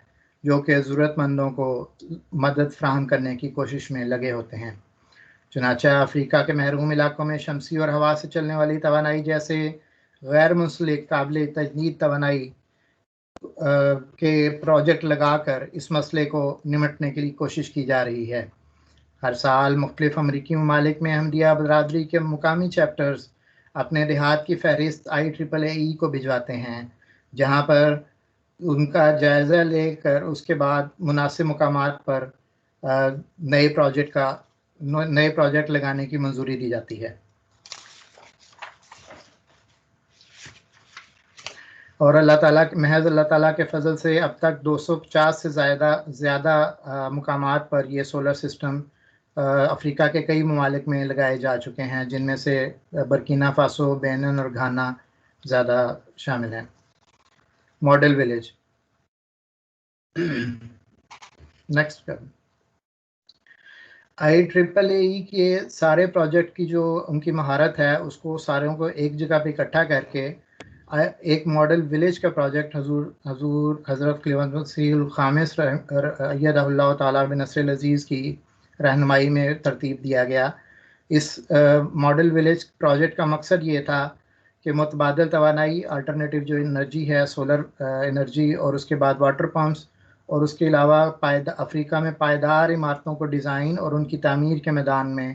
جو کہ ضرورت مندوں کو مدد فراہم کرنے کی کوشش میں لگے ہوتے ہیں۔ چنانچہ افریقہ کے محروم علاقوں میں شمسی اور ہوا سے چلنے والی توانائی جیسے غیر منسلک قابل تجدید توانائی کے پروجیکٹ لگا کر اس مسئلے کو نمٹنے کے لیے کوشش کی جا رہی ہے۔ ہر سال مختلف امریکی ممالک میں احمدیہ برادری کے مقامی چیپٹرز اپنے دیہات کی فہرست IEEE کو بھجواتے ہیں، جہاں پر ان کا جائزہ لے کر اس کے بعد مناسب مقامات پر نئے پروجیکٹ لگانے کی منظوری دی جاتی ہے۔ اور محض اللہ تعالیٰ کے فضل سے اب تک 250 سے زیادہ مقامات پر یہ سولر سسٹم افریقہ کے کئی ممالک میں لگائے جا چکے ہیں، جن میں سے برکینا فاسو، بینن اور گھانا زیادہ شامل ہیں۔ ماڈل ولیج نیکسٹ IEEE کے سارے پروجیکٹ کی جو ان کی مہارت ہے اس کو ساروں کو ایک جگہ پہ اکٹھا کر کے ایک ماڈل ولیج کا پروجیکٹ حضرت خلیفۃ المسیح الخامس ایدہ اللہ تعالیٰ بنصر العزیز کی رہنمائی میں ترتیب دیا گیا۔ اس ماڈل ولیج پروجیکٹ کا مقصد یہ تھا کہ متبادل توانائی الٹرنیٹیو جو انرجی ہے سولر انرجی اور اس کے بعد واٹر پمپس اور اس کے علاوہ افریقہ میں پائیدار عمارتوں کو ڈیزائن اور ان کی تعمیر کے میدان میں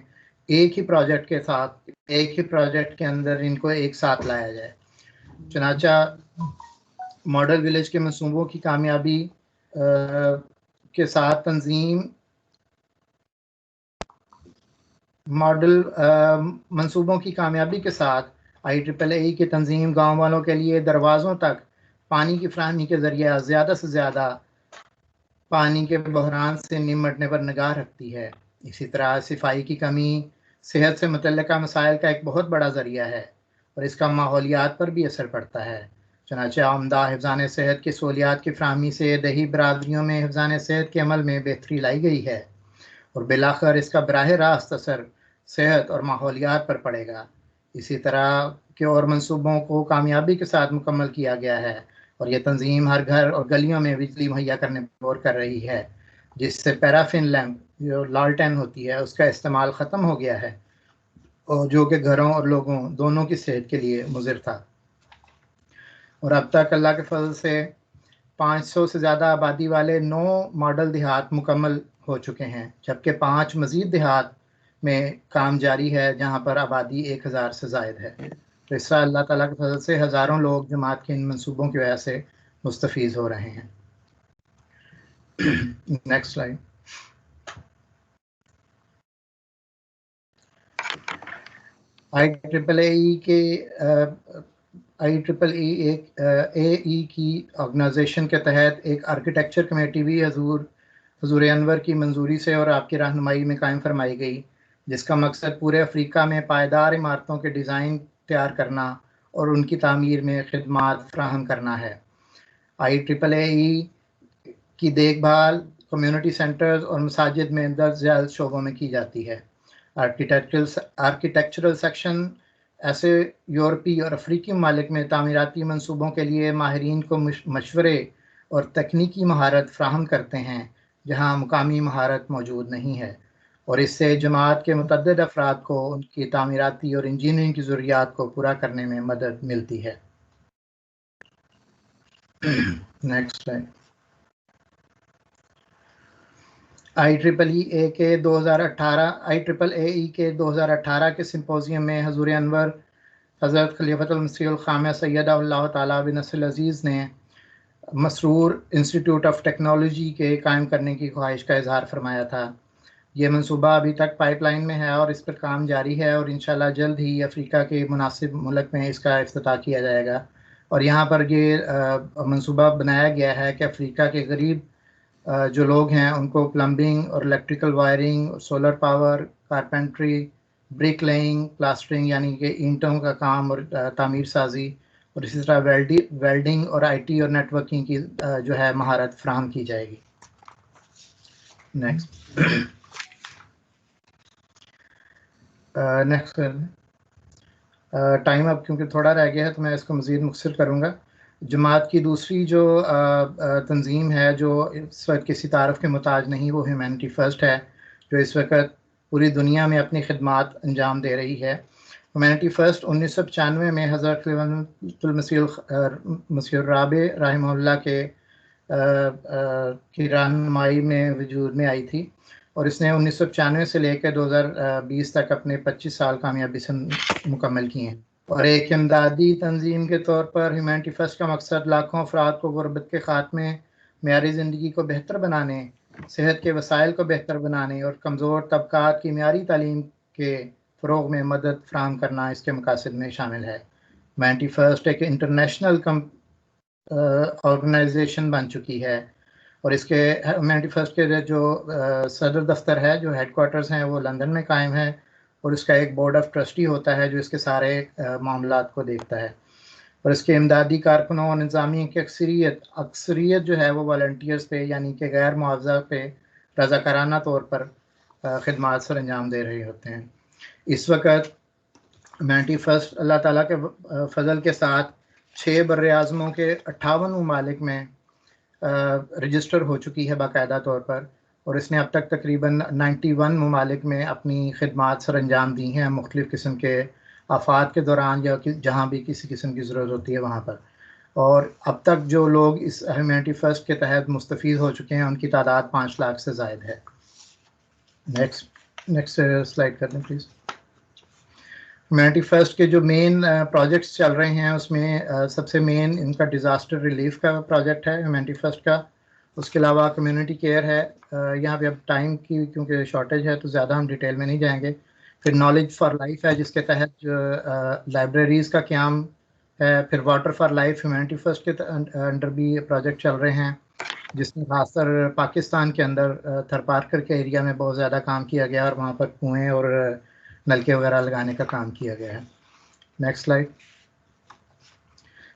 ایک ہی پروجیکٹ کے اندر ان کو ایک ساتھ لایا جائے۔ چنانچہ ماڈل ولیج کے منصوبوں کی کامیابی کے ساتھ IEEE کی تنظیم گاؤں والوں کے لیے دروازوں تک پانی کی فراہمی کے ذریعہ زیادہ سے زیادہ پانی کے بحران سے نمٹنے پر نگاہ رکھتی ہے۔ اسی طرح صفائی کی کمی صحت سے متعلقہ مسائل کا ایک بہت بڑا ذریعہ ہے اور اس کا ماحولیات پر بھی اثر پڑتا ہے۔ چنانچہ عمدہ حفظان صحت کی سہولیات کی فراہمی سے دیہی برادریوں میں حفظان صحت کے عمل میں بہتری لائی گئی ہے اور بالآخر اس کا براہ راست اثر صحت اور ماحولیات پر پڑے گا۔ اسی طرح کے اور منصوبوں کو کامیابی کے ساتھ مکمل کیا گیا ہے اور یہ تنظیم ہر گھر اور گلیوں میں بجلی مہیا کرنے پر غور کر رہی ہے، جس سے پیرافین لیمپ جو لالٹین ہوتی ہے اس کا استعمال ختم ہو گیا ہے اور جو کہ گھروں اور لوگوں دونوں کی صحت کے لیے مضر تھا۔ اور اب تک اللہ کے فضل سے 500 سے زیادہ آبادی والے 9 ماڈل دیہات مکمل ہو چکے ہیں، جبکہ 5 مزید دیہات میں کام جاری ہے جہاں پر آبادی 1000 سے زائد ہے۔ تو اس طرح اللہ تعالیٰ کے فضل سے ہزاروں لوگ جماعت کے ان منصوبوں کی وجہ سے مستفیض ہو رہے ہیں۔ Next slide. IEEE کی آرگنائزیشن کے تحت ایک آرکیٹیکچر کمیٹی بھی حضور انور کی منظوری سے اور آپ کی رہنمائی میں قائم فرمائی گئی، جس کا مقصد پورے افریقہ میں پائیدار عمارتوں کے ڈیزائن تیار کرنا اور ان کی تعمیر میں خدمات فراہم کرنا ہے۔ IEEE کی دیکھ بھال کمیونٹی سینٹرز اور مساجد میں درج ذیل شعبوں میں کی جاتی ہے۔ آرکیٹیکچرل سیکشن ایسے یورپی اور افریقی ممالک میں تعمیراتی منصوبوں کے لیے ماہرین کو مشورے اور تکنیکی مہارت فراہم کرتے ہیں جہاں مقامی مہارت موجود نہیں ہے، اور اس سے جماعت کے متعدد افراد کو ان کی تعمیراتی اور انجینئرنگ کی ضروریات کو پورا کرنے میں مدد ملتی ہے۔ Next slide. IEEE کے 2018 کے سمپوزیم میں حضور انور حضرت خلیفۃ المسیح الخامس ایدہ اللہ تعالیٰ بنصر العزیز نے مسرور انسٹیٹیوٹ آف ٹیکنالوجی کے قائم کرنے کی خواہش کا اظہار فرمایا تھا۔ یہ منصوبہ ابھی تک پائپ لائن میں ہے اور اس پر کام جاری ہے، اور انشاءاللہ جلد ہی افریقہ کے مناسب ملک میں اس کا افتتاح کیا جائے گا۔ اور یہاں پر یہ منصوبہ بنایا گیا ہے کہ افریقہ کے غریب جو لوگ ہیں ان کو پلمبنگ اور electrical wiring, solar power, carpentry, brick laying, plastering یعنی کہ اینٹوں کا کام اور تعمیر سازی، اور اسی طرح ویلڈنگ اور IT اور نیٹ ورکنگ کی جو ہے مہارت فراہم کی جائے گی۔ نیکسٹ ٹائم اب کیونکہ تھوڑا رہ گیا ہے تو میں اس کو مزید مختصر کروں گا۔ جماعت کی دوسری جو تنظیم ہے جو اس وقت کسی تعارف کے محتاج نہیں، وہ ہیومینٹی فرسٹ ہے، جو اس وقت پوری دنیا میں اپنی خدمات انجام دے رہی ہے۔ ہیومینٹی فرسٹ 1995 میں حضرت مسیح الرابع رحمہ اللہ کی رہنمائی میں وجود میں آئی تھی، اور اس نے 1995 سے لے کے 2020 تک اپنے 25 سال کامیابی سے مکمل کیے ہیں۔ اور ایک امدادی تنظیم کے طور پر ہیومینٹی فرسٹ کا مقصد لاکھوں افراد کو غربت کے خاتمے، معیاری زندگی کو بہتر بنانے، صحت کے وسائل کو بہتر بنانے اور کمزور طبقات کی معیاری تعلیم کے فروغ میں مدد فراہم کرنا اس کے مقاصد میں شامل ہے۔ ہیومینٹی فرسٹ ایک انٹرنیشنل آرگنائزیشن بن چکی ہے، اور اس کے ہیومینٹی فرسٹ کے جو صدر دفتر ہے، جو ہیڈ کوارٹرز ہیں، وہ لندن میں قائم ہے، اور اس کا ایک بورڈ آف ٹرسٹی ہوتا ہے جو اس کے سارے معاملات کو دیکھتا ہے، اور اس کے امدادی کارکنوں اور انتظامیہ کی اکثریت جو ہے وہ والنٹیئرز پہ، یعنی کہ غیر معاوضہ پہ رضاکارانہ طور پر خدمات سر انجام دے رہے ہوتے ہیں۔ اس وقت ہیومینٹی فرسٹ اللہ تعالیٰ کے فضل کے ساتھ 6 بر اعظموں کے 58 ممالک میں رجسٹر ہو چکی ہے باقاعدہ طور پر، اور اس نے اب تک تقریباً 91 ممالک میں اپنی خدمات سر انجام دی ہیں، مختلف قسم کے آفات کے دوران یا جہاں بھی کسی قسم کی ضرورت ہوتی ہے وہاں پر۔ اور اب تک جو لوگ اس ہیومینٹی فرسٹ کے تحت مستفید ہو چکے ہیں ان کی تعداد 5 لاکھ سے زائد ہے۔ نیکسٹ سلائڈ کر دیں پلیز۔ ہیومینٹی فرسٹ کے جو مین پروجیکٹس چل رہے ہیں اس میں سب سے مین ان کا ڈیزاسٹر ریلیف کا پروجیکٹ ہے ہیومینٹی فرسٹ کا۔ اس کے علاوہ کمیونٹی کیئر ہے، یہاں پہ اب ٹائم کی کیونکہ شارٹیج ہے تو زیادہ ہم ڈیٹیل میں نہیں جائیں گے۔ پھر نالج فار لائف ہے جس کے تحت لائبریریز کا قیام ہے۔ پھر water for life humanity first کے انڈر بھی پروجیکٹ چل رہے ہیں، جس میں خاص طر پاکستان کے اندر تھرپارکر کے ایریا میں بہت زیادہ کام کیا گیا، اور وہاں پر کنویں اور نلکے وغیرہ لگانے کا کام کیا گیا ہے۔ Next slide.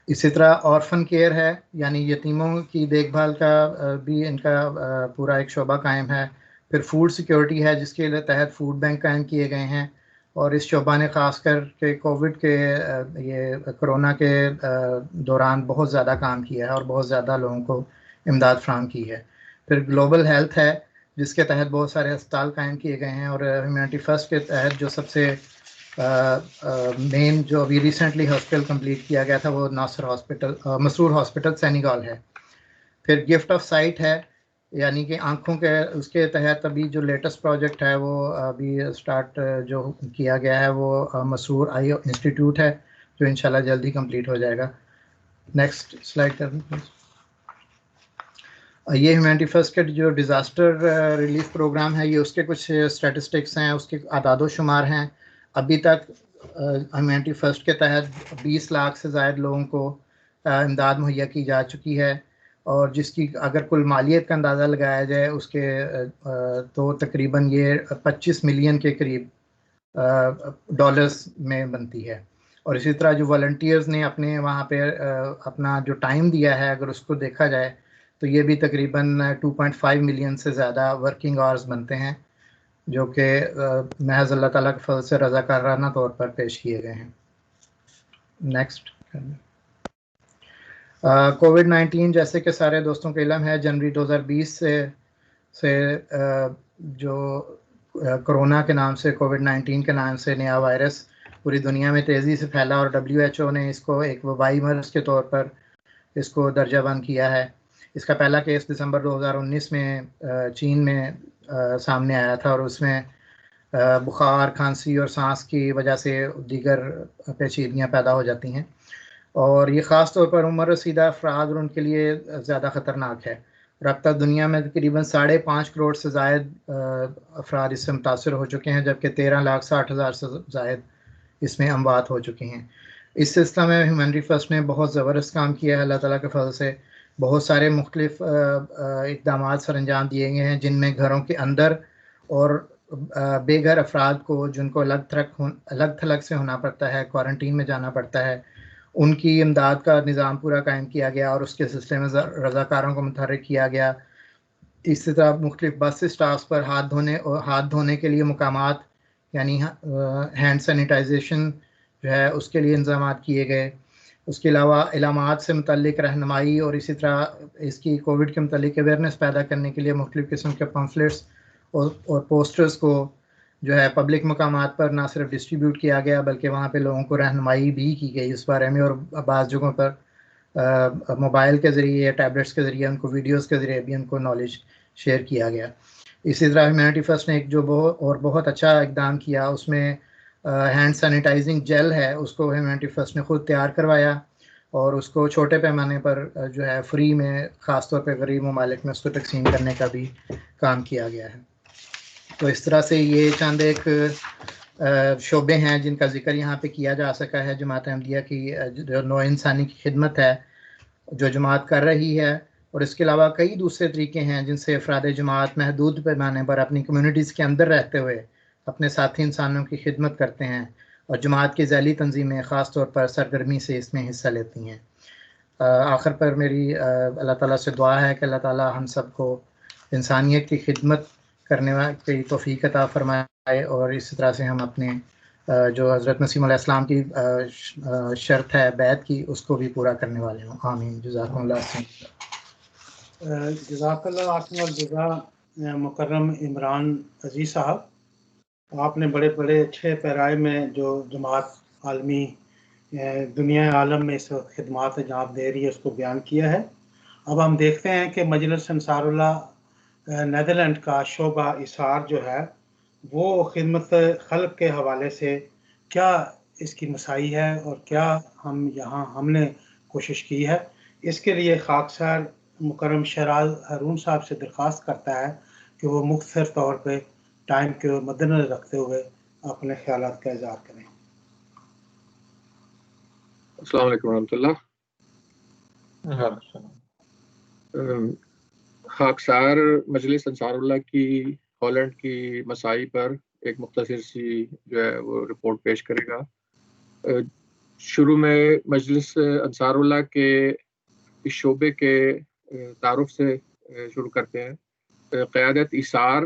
اسی طرح آرفن کیئر ہے، یعنی یتیموں کی دیکھ بھال کا بھی ان کا پورا ایک شعبہ قائم ہے۔ پھر فوڈ سیکیورٹی ہے جس کے تحت فوڈ بینک قائم کیے گئے ہیں، اور اس شعبہ نے خاص کر کے کووڈ کے یہ کرونا کے دوران بہت زیادہ کام کیا ہے اور بہت زیادہ لوگوں کو امداد فراہم کی ہے۔ پھر گلوبل ہیلتھ ہے جس کے تحت بہت سارے اسپتال قائم کیے گئے ہیں، اور ہیومینٹی فرسٹ کے تحت جو سب سے مین جو ابھی ریسنٹلی ہاسپٹل کمپلیٹ کیا گیا تھا وہ ناصر ہاسپٹل، مسرور ہاسپٹل سینیگال ہے۔ پھر گفٹ آف سائٹ ہے، یعنی کہ آنکھوں کے اس کے تحت ابھی جو لیٹسٹ پروجیکٹ ہے وہ ابھی اسٹارٹ جو کیا گیا ہے وہ مسرور آئی انسٹیٹیوٹ ہے، جو انشاءاللہ جلدی کمپلیٹ ہو جائے گا۔ نیکسٹ سلائڈ کر دیں پلیز۔ یہ ہیومینٹی فرسٹ کے جو ڈیزاسٹر ریلیف پروگرام ہے، یہ اس کے کچھ اسٹیٹسٹکس ہیں، اس کے اعداد و شمار ہیں۔ ابھی تک ہیومینٹی فرسٹ کے تحت 20 لاکھ سے زائد لوگوں کو امداد مہیا کی جا چکی ہے، اور جس کی اگر کل مالیت کا اندازہ لگایا جائے اس کے تو تقریباً یہ 25 ملین کے قریب ڈالرز میں بنتی ہے۔ اور اسی طرح جو والنٹیئرز نے اپنے وہاں پہ اپنا جو ٹائم دیا ہے اگر اس کو دیکھا جائے تو یہ بھی تقریباً 2.5 ملین سے زیادہ ورکنگ آورز بنتے ہیں، جو کہ محض اللہ تعالیٰ کے فضل سے رضاکارانہ طور پر پیش کیے گئے ہیں۔ نیکسٹ۔ کووڈ-19 جیسے کہ سارے دوستوں کو علم ہے، جنوری 2020 سے جو کرونا کے نام سے کووڈ-19 کے نام سے نیا وائرس پوری دنیا میں تیزی سے پھیلا، اور WHO نے اس کو ایک وبائی مرض کے طور پر اس کو درجہ بند کیا ہے۔ اس کا پہلا کیس دسمبر 2019 میں چین میں سامنے آیا تھا، اور اس میں بخار، کھانسی اور سانس کی وجہ سے دیگر پیچیدگیاں پیدا ہو جاتی ہیں، اور یہ خاص طور پر عمر رسیدہ افراد اور ان کے لیے زیادہ خطرناک ہے۔ اور اب تک دنیا میں تقریباً 5.5 کروڑ سے زائد افراد اس سے متاثر ہو چکے ہیں، جبکہ 13,60,000 سے زائد اس میں اموات ہو چکی ہیں۔ اس سلسلہ میں ہیومینٹی فرسٹ نے بہت زبردست کام کیا ہے، اللہ تعالیٰ کے فضل سے بہت سارے مختلف اقدامات سر انجام دیے گئے ہیں، جن میں گھروں کے اندر اور بے گھر افراد کو جن کو الگ تھلگ سے ہونا پڑتا ہے، کوارنٹین میں جانا پڑتا ہے، ان کی امداد کا نظام پورا قائم کیا گیا، اور اس کے سلسلے میں رضاکاروں کو متحرک کیا گیا۔ اسی طرح مختلف بس اسٹاپس پر ہاتھ دھونے کے لیے مقامات، یعنی ہینڈ سینیٹائزیشن جو ہے اس کے لیے انتظامات کیے گئے۔ اس کے علاوہ علامات سے متعلق رہنمائی اور اسی طرح اس کی کووڈ کے متعلق اویئرنیس پیدا کرنے کے لیے مختلف قسم کے پمفلٹس اور پوسٹرز کو جو ہے پبلک مقامات پر نہ صرف ڈسٹریبیوٹ کیا گیا بلکہ وہاں پہ لوگوں کو رہنمائی بھی کی گئی اس بارے میں، اور بعض جگہوں پر موبائل کے ذریعے، ٹیبلیٹس کے ذریعے ان کو ویڈیوز کے ذریعے بھی ان کو نالج شیئر کیا گیا۔ اسی طرح ہیومینٹی فرسٹ نے ایک جو بہت اچھا اقدام کیا، اس میں ہینڈ سینیٹائزنگ جیل ہے، اس کو ہیومینٹی فرسٹ نے خود تیار کروایا اور اس کو چھوٹے پیمانے پر جو ہے فری میں، خاص طور پہ غریب ممالک میں اس کو تقسیم کرنے کا بھی کام کیا گیا ہے۔ تو اس طرح سے یہ چند ایک شعبے ہیں جن کا ذکر یہاں پہ کیا جا سکا ہے جماعت احمدیہ کی جو نوع انسانی کی خدمت ہے جو جماعت کر رہی ہے، اور اس کے علاوہ کئی دوسرے طریقے ہیں جن سے افراد جماعت محدود پیمانے پر اپنی کمیونٹیز کے اندر رہتے ہوئے اپنے ساتھی انسانوں کی خدمت کرتے ہیں، اور جماعت کی ذیلی تنظیمیں خاص طور پر سرگرمی سے اس میں حصہ لیتی ہیں۔ آخر پر میری اللہ تعالیٰ سے دعا ہے کہ اللہ تعالیٰ ہم سب کو انسانیت کی خدمت کرنے کی توفیق عطا فرمائے، اور اسی طرح سے ہم اپنے جو حضرت مسیح علیہ السلام کی شرط ہے بیعت کی، اس کو بھی پورا کرنے والے ہوں۔ آمین۔ جزاکم اللہ خیر۔ جزاک اللہ آسم الجزا مکرم عمران عزیز صاحب، آپ نے بڑے بڑے اچھے پیرائے میں جو جماعت عالمی دنیا عالم میں اس وقت خدمات انجام دے رہی ہے اس کو بیان کیا ہے۔ اب ہم دیکھتے ہیں کہ مجلس انصار اللہ نیدرلینڈ کا شعبہ اثار جو ہے وہ خدمت خلق کے حوالے سے کیا اس کی مسائی ہے اور کیا ہم نے کوشش کی ہے۔ اس کے لیے خاکسار مکرم شہراز ہارون صاحب سے درخواست کرتا ہے کہ وہ مختصر طور پہ ٹائم کے مد نظر رکھتے ہوئے اپنے خیالات کا اظہار کریں۔ السلام علیکم ورحمۃ اللہ۔ خاکسار مجلس انصار اللہ کی ہالینڈ کی مسائی پر ایک مختصر سی جو ہے وہ رپورٹ پیش کرے گا۔ شروع میں مجلس انصار اللہ کے اس شعبے کے تعارف سے شروع کرتے ہیں۔ قیادت ایثار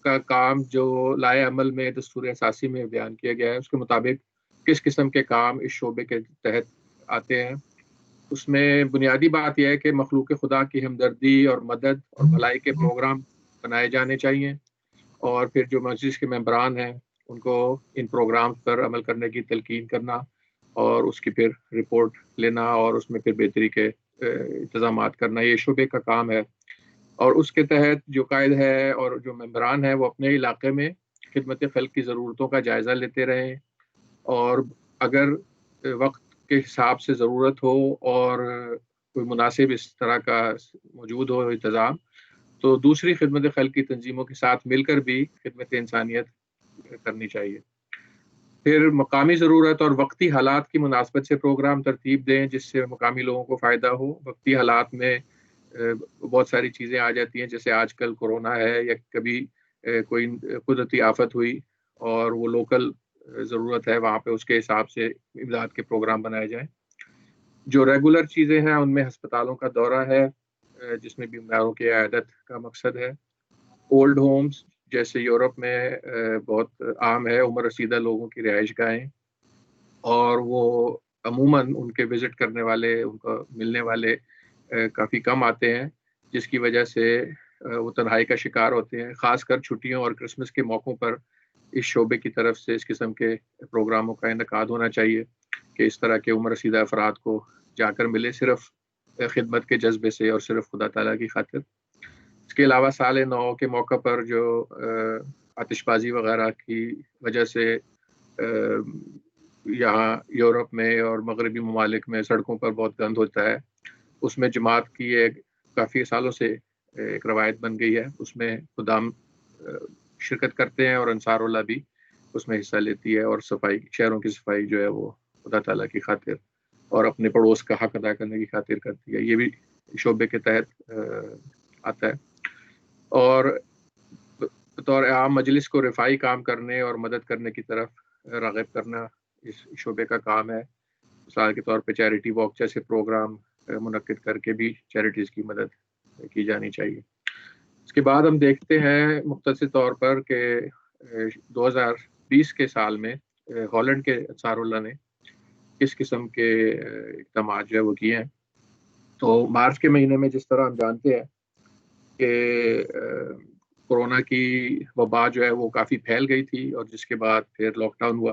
کا کام جو لائے عمل میں دستور اساسی میں بیان کیا گیا ہے، اس کے مطابق کس قسم کے کام اس شعبے کے تحت آتے ہیں۔ اس میں بنیادی بات یہ ہے کہ مخلوق خدا کی ہمدردی اور مدد اور بھلائی کے پروگرام بنائے جانے چاہیے، اور پھر جو مجلس کے ممبران ہیں ان کو ان پروگرامز پر عمل کرنے کی تلقین کرنا اور اس کی پھر رپورٹ لینا اور اس میں پھر بہتری کے انتظامات کرنا، یہ شعبے کا کام ہے۔ اور اس کے تحت جو قائد ہے اور جو ممبران ہیں وہ اپنے علاقے میں خدمت خلق کی ضرورتوں کا جائزہ لیتے رہیں، اور اگر وقت کے حساب سے ضرورت ہو اور کوئی مناسب اس طرح کا موجود ہو انتظام، تو دوسری خدمت خلق کی تنظیموں کے ساتھ مل کر بھی خدمت انسانیت کرنی چاہیے۔ پھر مقامی ضرورت اور وقتی حالات کی مناسبت سے پروگرام ترتیب دیں جس سے مقامی لوگوں کو فائدہ ہو۔ وقتی حالات میں بہت ساری چیزیں آ جاتی ہیں، جیسے آج کل کورونا ہے یا کبھی کوئی قدرتی آفت ہوئی اور وہ لوکل ضرورت ہے، وہاں پہ اس کے حساب سے امداد کے پروگرام بنائے جائیں۔ جو ریگولر چیزیں ہیں ان میں ہسپتالوں کا دورہ ہے جس میں بیماروں کی عیادت کا مقصد ہے۔ اولڈ ہومز جیسے یورپ میں بہت عام ہے، عمر رسیدہ لوگوں کی رہائش گاہیں، اور وہ عموماً ان کے وزٹ کرنے والے، ان کو ملنے والے کافی کم آتے ہیں، جس کی وجہ سے وہ تنہائی کا شکار ہوتے ہیں۔ خاص کر چھٹیوں اور کرسمس کے موقعوں پر اس شعبے کی طرف سے اس قسم کے پروگراموں کا انعقاد ہونا چاہیے کہ اس طرح کے عمر رسیدہ افراد کو جا کر ملے، صرف خدمت کے جذبے سے اور صرف خدا تعالیٰ کی خاطر۔ اس کے علاوہ سال نو کے موقع پر جو آتش بازی وغیرہ کی وجہ سے یہاں یورپ میں اور مغربی ممالک میں سڑکوں پر بہت گند ہوتا ہے، اس میں جماعت کی ایک کافی سالوں سے ایک روایت بن گئی ہے، اس میں خدام شرکت کرتے ہیں اور انصار اللہ بھی اس میں حصہ لیتی ہے، اور صفائی، شہروں کی صفائی جو ہے وہ خدا تعالیٰ کی خاطر اور اپنے پڑوس کا حق ادا کرنے کی خاطر کرتی ہے۔ یہ بھی شعبے کے تحت آتا ہے۔ اور بطور عام مجلس کو رفائی کام کرنے اور مدد کرنے کی طرف راغب کرنا اس شعبے کا کام ہے۔ مثال کے طور پہ چیریٹی واک جیسے پروگرام منعقد کر کے بھی چیریٹیز کی مدد کی جانی چاہیے۔ اس کے بعد ہم دیکھتے ہیں مختصر طور پر کہ 2020 کے سال میں ہالینڈ کے انصار اللہ نے کس قسم کے اقدامات جو ہے وہ کیے ہیں. تو مارچ کے مہینے میں جس طرح ہم جانتے ہیں کہ کورونا کی وبا جو ہے وہ کافی پھیل گئی تھی، اور جس کے بعد پھر لاک ڈاؤن ہوا،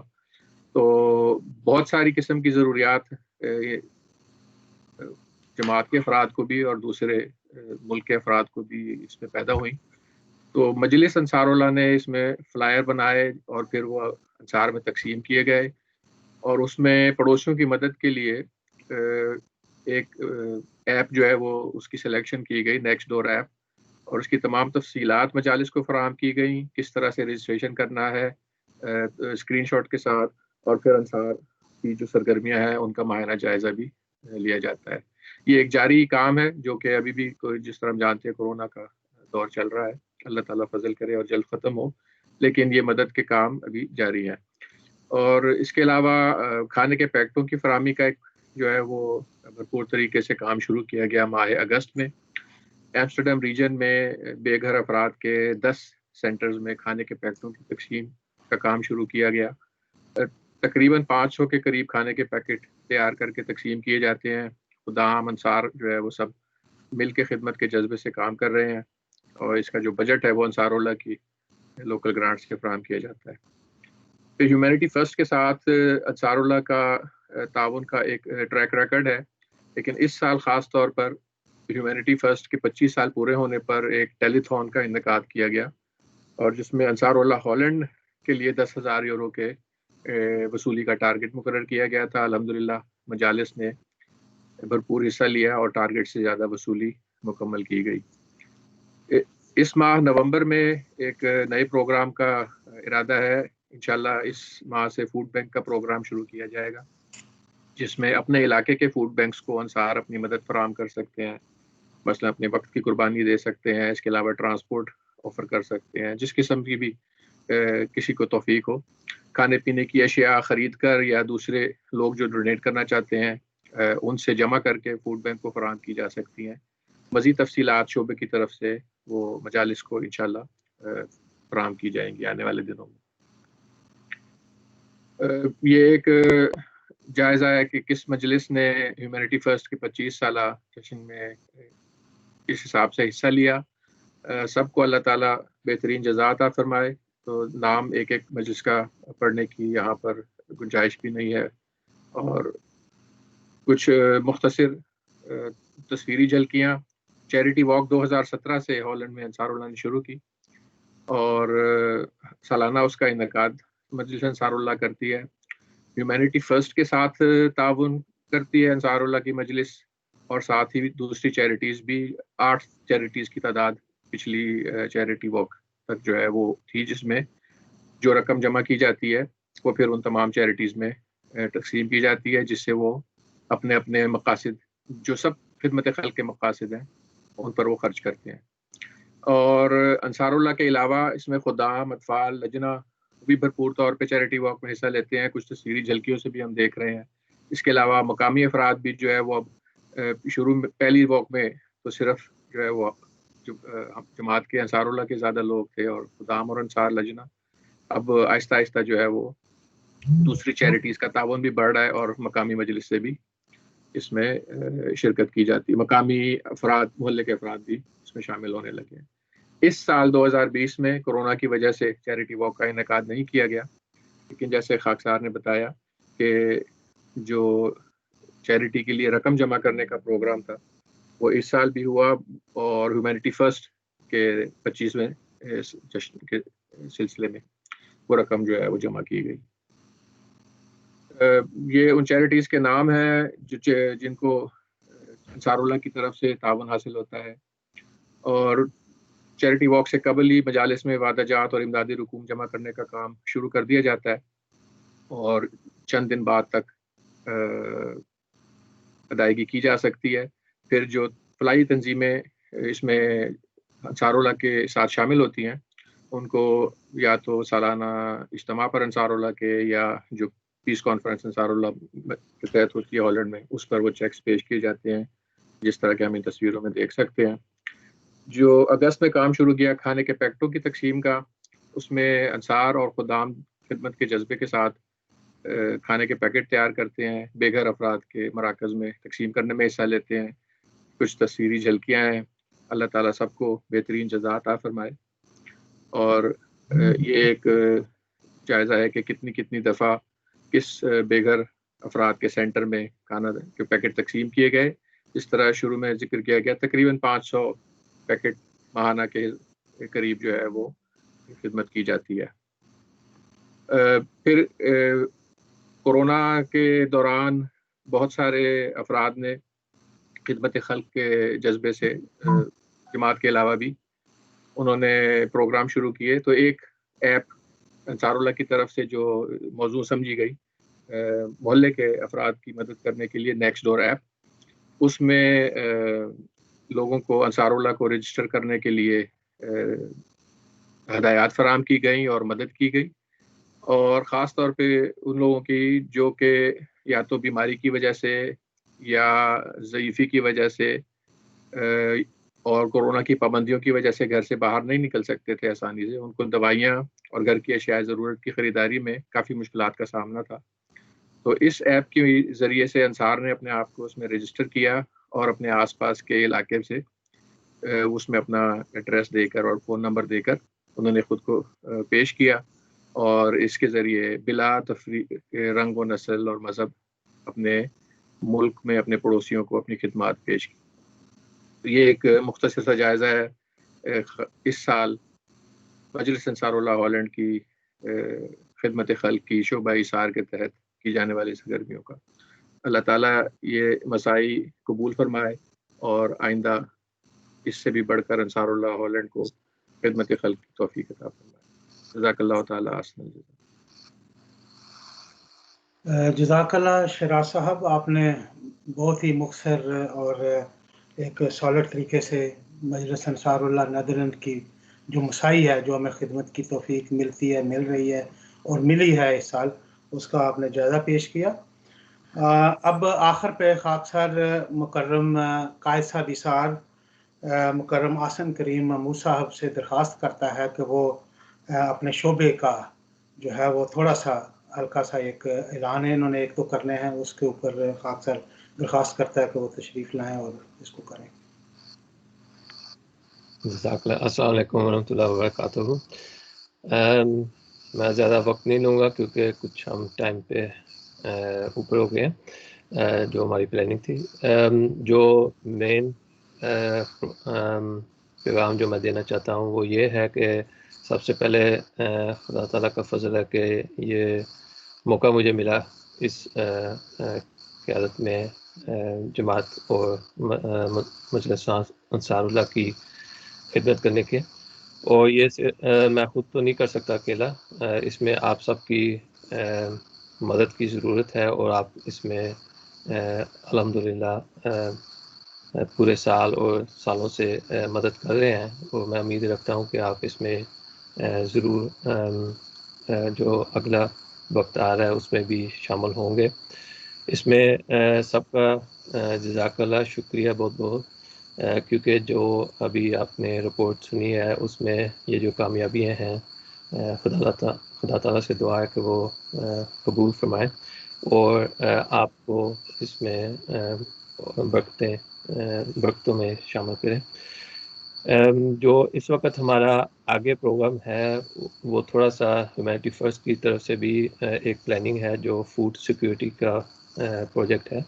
تو بہت ساری قسم کی ضروریات جماعت کے افراد کو بھی اور دوسرے ملک کے افراد کو بھی اس میں پیدا ہوئیں. تو مجلس انصار اللہ نے اس میں فلائر بنائے اور پھر وہ انصار میں تقسیم کیے گئے، اور اس میں پڑوسیوں کی مدد کے لیے ایک ایپ جو ہے وہ اس کی سلیکشن کی گئی، نیکسٹ ڈور ایپ، اور اس کی تمام تفصیلات مجالس کو فراہم کی گئیں، کس طرح سے رجسٹریشن کرنا ہے اسکرین شاٹ کے ساتھ، اور پھر انصار کی جو سرگرمیاں ہیں ان کا معائنہ جائزہ بھی لیا جاتا ہے. یہ ایک جاری کام ہے جو کہ ابھی بھی جس طرح ہم جانتے ہیں کورونا کا دور چل رہا ہے، اللہ تعالیٰ فضل کرے اور جلد ختم ہو، لیکن یہ مدد کے کام ابھی جاری ہیں. اور اس کے علاوہ کھانے کے پیکٹوں کی فراہمی کا ایک جو ہے وہ بھرپور طریقے سے کام شروع کیا گیا ماہ اگست میں. ایمسٹرڈیم ریجن میں بے گھر افراد کے 10 سینٹرز میں کھانے کے پیکٹوں کی تقسیم کا کام شروع کیا گیا. تقریباً 500 کے قریب کھانے کے پیکٹ تیار کر کے تقسیم کیے جاتے ہیں. خدام انصار جو ہے وہ سب مل کے خدمت کے جذبے سے کام کر رہے ہیں، اور اس کا جو بجٹ ہے وہ انصار اللہ کی لوکل گرانٹس سے فراہم کیا جاتا ہے. پھر ہیومینٹی فرسٹ کے ساتھ انصار اللہ کا تعاون کا ایک ٹریک ریکارڈ ہے، لیکن اس سال خاص طور پر ہیومینٹی فرسٹ کے 25 سال پورے ہونے پر ایک ٹیلی تھون کا انعقاد کیا گیا، اور جس میں انصار اللہ ہالینڈ کے لیے 10,000 یورو کے وصولی کا ٹارگٹ مقرر کیا گیا تھا. الحمدللہ مجالس نے بھرپور حصہ لیا اور ٹارگٹ سے زیادہ وصولی مکمل کی گئی. اس ماہ نومبر میں ایک نئے پروگرام کا ارادہ ہے. انشاءاللہ اس ماہ سے فوڈ بینک کا پروگرام شروع کیا جائے گا، جس میں اپنے علاقے کے فوڈ بینکس کو انصار اپنی مدد فراہم کر سکتے ہیں، مثلا اپنے وقت کی قربانی دے سکتے ہیں. اس کے علاوہ ٹرانسپورٹ آفر کر سکتے ہیں، جس قسم کی بھی کسی کو توفیق ہو. کھانے پینے کی اشیاء خرید کر یا دوسرے لوگ جو ڈونیٹ کرنا چاہتے ہیں ان سے جمع کر کے فوڈ بینک کو فراہم کی جا سکتی ہیں. مزید تفصیلات شعبے کی طرف سے وہ مجالس کو انشاءاللہ فراہم کی جائیں گی آنے والے دنوں میں. یہ ایک جائزہ ہے کہ کس مجلس نے ہیومینٹی فرسٹ کے 25 سالہ جشن میں اس حساب سے حصہ لیا. سب کو اللہ تعالیٰ بہترین جزا عطا فرمائے. تو نام ایک ایک مجلس کا پڑھنے کی یہاں پر گنجائش بھی نہیں ہے، اور کچھ مختصر تصویری جھلکیاں. چیریٹی واک 2017 سے ہالینڈ میں انصار اللہ نے شروع کی، اور سالانہ اس کا انعقاد مجلس انصار اللہ کرتی ہے. ہیومینٹی فرسٹ کے ساتھ تعاون کرتی ہے انصار اللہ کی مجلس، اور ساتھ ہی دوسری چیریٹیز بھی. 8 چیریٹیز کی تعداد پچھلی چیریٹی واک تک جو ہے وہ تھی، جس میں جو رقم جمع کی جاتی ہے وہ پھر ان تمام چیریٹیز میں تقسیم کی جاتی ہے، جس سے وہ اپنے اپنے مقاصد جو سب خدمت خلق کے مقاصد ہیں ان پر وہ خرچ کرتے ہیں. اور انصار اللہ کے علاوہ اس میں خدام، اطفال، لجنہ بھی بھرپور طور پہ چیریٹی واک میں حصہ لیتے ہیں. کچھ تصویری جھلکیوں سے بھی ہم دیکھ رہے ہیں. اس کے علاوہ مقامی افراد بھی جو ہے وہ اب شروع میں پہلی واک میں تو صرف جو ہے وہ جماعت کے انصار اللہ کے زیادہ لوگ تھے، اور خدام اور انصار، لجنہ. اب آہستہ آہستہ جو ہے وہ دوسری چیریٹیز کا تعاون بھی بڑھ رہا ہے، اور مقامی مجلس سے بھی اس میں شرکت کی جاتی ہے. مقامی افراد، محلے کے افراد بھی اس میں شامل ہونے لگے ہیں. اس سال 2020 میں کورونا کی وجہ سے چیریٹی واک کا انعقاد نہیں کیا گیا، لیکن جیسے خاکسار نے بتایا کہ جو چیریٹی کے لیے رقم جمع کرنے کا پروگرام تھا وہ اس سال بھی ہوا، اور ہیومینٹی فرسٹ کے 25ویں جشن کے سلسلے میں وہ رقم جو ہے وہ جمع کی گئی. یہ ان چیریٹیز کے نام ہیں جن کو انصار اللہ کی طرف سے تعاون حاصل ہوتا ہے. اور چیریٹی واک سے قبل ہی مجالس میں وعدہ جات اور امدادی رقوم جمع کرنے کا کام شروع کر دیا جاتا ہے، اور چند دن بعد تک ادائیگی کی جا سکتی ہے. پھر جو فلاحی تنظیمیں اس میں انصار اللہ کے ساتھ شامل ہوتی ہیں ان کو یا تو سالانہ اجتماع پر انصار اللہ کے، یا جو پیس کانفرنس انصار اللہ کے تحت ہوتی ہے ہالینڈ میں، اس پر وہ چیکس پیش کیے جاتے ہیں، جس طرح کہ ہم ان تصویروں میں دیکھ سکتے ہیں. جو اگست میں کام شروع کیا کھانے کے پیکٹوں کی تقسیم کا، اس میں انصار اور خدام خدمت کے جذبے کے ساتھ کھانے کے پیکٹ تیار کرتے ہیں، بے گھر افراد کے مراکز میں تقسیم کرنے میں حصہ لیتے ہیں. کچھ تصویری جھلکیاں ہیں. اللہ تعالیٰ سب کو بہترین جزا عطا فرمائے. اور یہ ایک جائزہ ہے کہ کتنی دفعہ کس بے گھر افراد کے سینٹر میں کھانا کے پیکٹ تقسیم کیے گئے. جس طرح شروع میں ذکر کیا گیا تقریباً 500 پیکٹ ماہانہ کے قریب جو ہے وہ خدمت کی جاتی ہے. پھر کورونا کے دوران بہت سارے افراد نے خدمت خلق کے جذبے سے جماعت کے علاوہ بھی انہوں نے پروگرام شروع کیے. تو ایک ایپ انصار اللہ کی طرف سے جو موضوع سمجھی گئی محلے کے افراد کی مدد کرنے کے لیے، نیکسٹ ڈور ایپ، اس میں لوگوں کو انصار اللہ کو رجسٹر کرنے کے لیے ہدایات فراہم کی گئیں اور مدد کی گئی. اور خاص طور پہ ان لوگوں کی جو کہ یا تو بیماری کی وجہ سے یا ضعیفی کی وجہ سے اور کورونا کی پابندیوں کی وجہ سے گھر سے باہر نہیں نکل سکتے تھے آسانی سے. ان کو دوائیاں اور گھر کی اشیاء ضرورت کی خریداری میں کافی مشکلات کا سامنا تھا. تو اس ایپ کے ذریعے سے انصار نے اپنے آپ کو اس میں رجسٹر کیا اور اپنے آس پاس کے علاقے سے اس میں اپنا ایڈریس دے کر اور فون نمبر دے کر انہوں نے خود کو پیش کیا، اور اس کے ذریعے بلا تفریق رنگ و نسل اور مذہب اپنے ملک میں اپنے پڑوسیوں کو اپنی خدمات پیش کی. یہ ایک مختصر سا جائزہ ہے اس سال مجلس انصار اللہ ہالینڈ کی خدمت خلق کی شعبہ ایثار کے تحت کی جانے والی سرگرمیوں کا. اللہ تعالیٰ یہ مساعی قبول فرمائے اور آئندہ اس سے بھی بڑھ کر انصار اللہ ہالینڈ کو خدمت خلق کی توفیق عطا فرمائے. جزاک اللہ تعالیٰ احسن الجزا. جزاک اللہ شراز صاحب، آپ نے بہت ہی مختصر اور ایک سالڈ طریقے سے مجلس انصار اللہ نیدرلینڈ کی جو مساعی ہے، جو ہمیں خدمت کی توفیق ملتی ہے، مل رہی ہے اور ملی ہے اس سال، اس کا آپ نے جائزہ پیش کیا. اب آخر پہ خاکسار مکرم قائد صاحب ایثار مکرم آسن کریم محمود صاحب سے درخواست کرتا ہے کہ وہ اپنے شعبے کا جو ہے وہ تھوڑا سا ہلکا سا ایک اعلان ہے، انہوں نے ایک تو کرنے ہیں، اس کے اوپر خاکسار درخواست کرتا ہے کہ وہ تشریف لائیں اور اس کو کریں. جزاک اللہ. السلام علیکم ورحمۃ اللہ وبرکاتہ. میں زیادہ وقت نہیں لوں گا کیونکہ کچھ ہم ٹائم پہ اوپر ہو گئے ہیں جو ہماری پلاننگ تھی. جو مین پیغام جو میں دینا چاہتا ہوں وہ یہ ہے کہ سب سے پہلے خدا تعالیٰ کا فضل ہے کہ یہ موقع مجھے ملا اس قیادت میں جماعت اور مجلس انصار اللہ کی خدمت کرنے کے. اور یہ میں خود تو نہیں کر سکتا اکیلا، اس میں آپ سب کی مدد کی ضرورت ہے، اور آپ اس میں الحمدللہ پورے سال اور سالوں سے مدد کر رہے ہیں، اور میں امید رکھتا ہوں کہ آپ اس میں ضرور جو اگلا وقت آ رہا ہے اس میں بھی شامل ہوں گے. اس میں سب کا جزاک اللہ شکریہ بہت بہت، کیونکہ جو ابھی آپ نے رپورٹ سنی ہے اس میں یہ جو کامیابیاں ہیں خدا تعالیٰ سے دعا ہے کہ وہ قبول فرمائے اور آپ کو اس میں برکتوں میں شامل کریں. جو اس وقت ہمارا آگے پروگرام ہے وہ تھوڑا سا ہیومینٹی فرسٹ کی طرف سے بھی ایک پلاننگ ہے جو فوڈ سیکیورٹی کا پروجیکٹ ہے.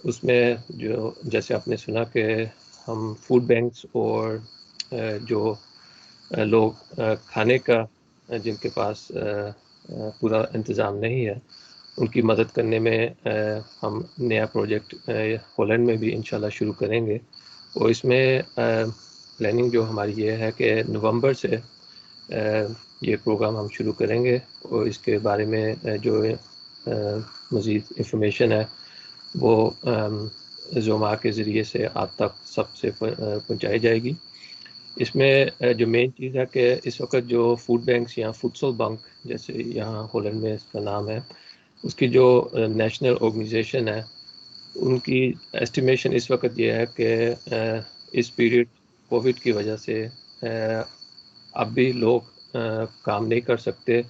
اس میں جو جیسے آپ نے سنا کہ ہم فوڈ بینکس اور جو لوگ کھانے کا جن کے پاس پورا انتظام نہیں ہے ان کی مدد کرنے میں ہم نیا پروجیکٹ ہالینڈ میں بھی انشاءاللہ شروع کریں گے. اور اس میں پلاننگ جو ہماری یہ ہے کہ نومبر سے یہ پروگرام ہم شروع کریں گے، اور اس کے بارے میں جو مزید انفارمیشن ہے وہ زوما کے ذریعے سے آپ تک سب سے پہنچائی جائے گی. اس میں جو مین چیز ہے کہ اس وقت جو فوڈ بینکس یا فوڈسول بنک جیسے یہاں ہالینڈ میں اس کا نام ہے، اس کی جو نیشنل آرگنائزیشن ہے ان کی ایسٹیمیشن اس وقت یہ ہے کہ اس پیریڈ کووڈ کی وجہ سے اب بھی لوگ کام نہیں کر سکتے،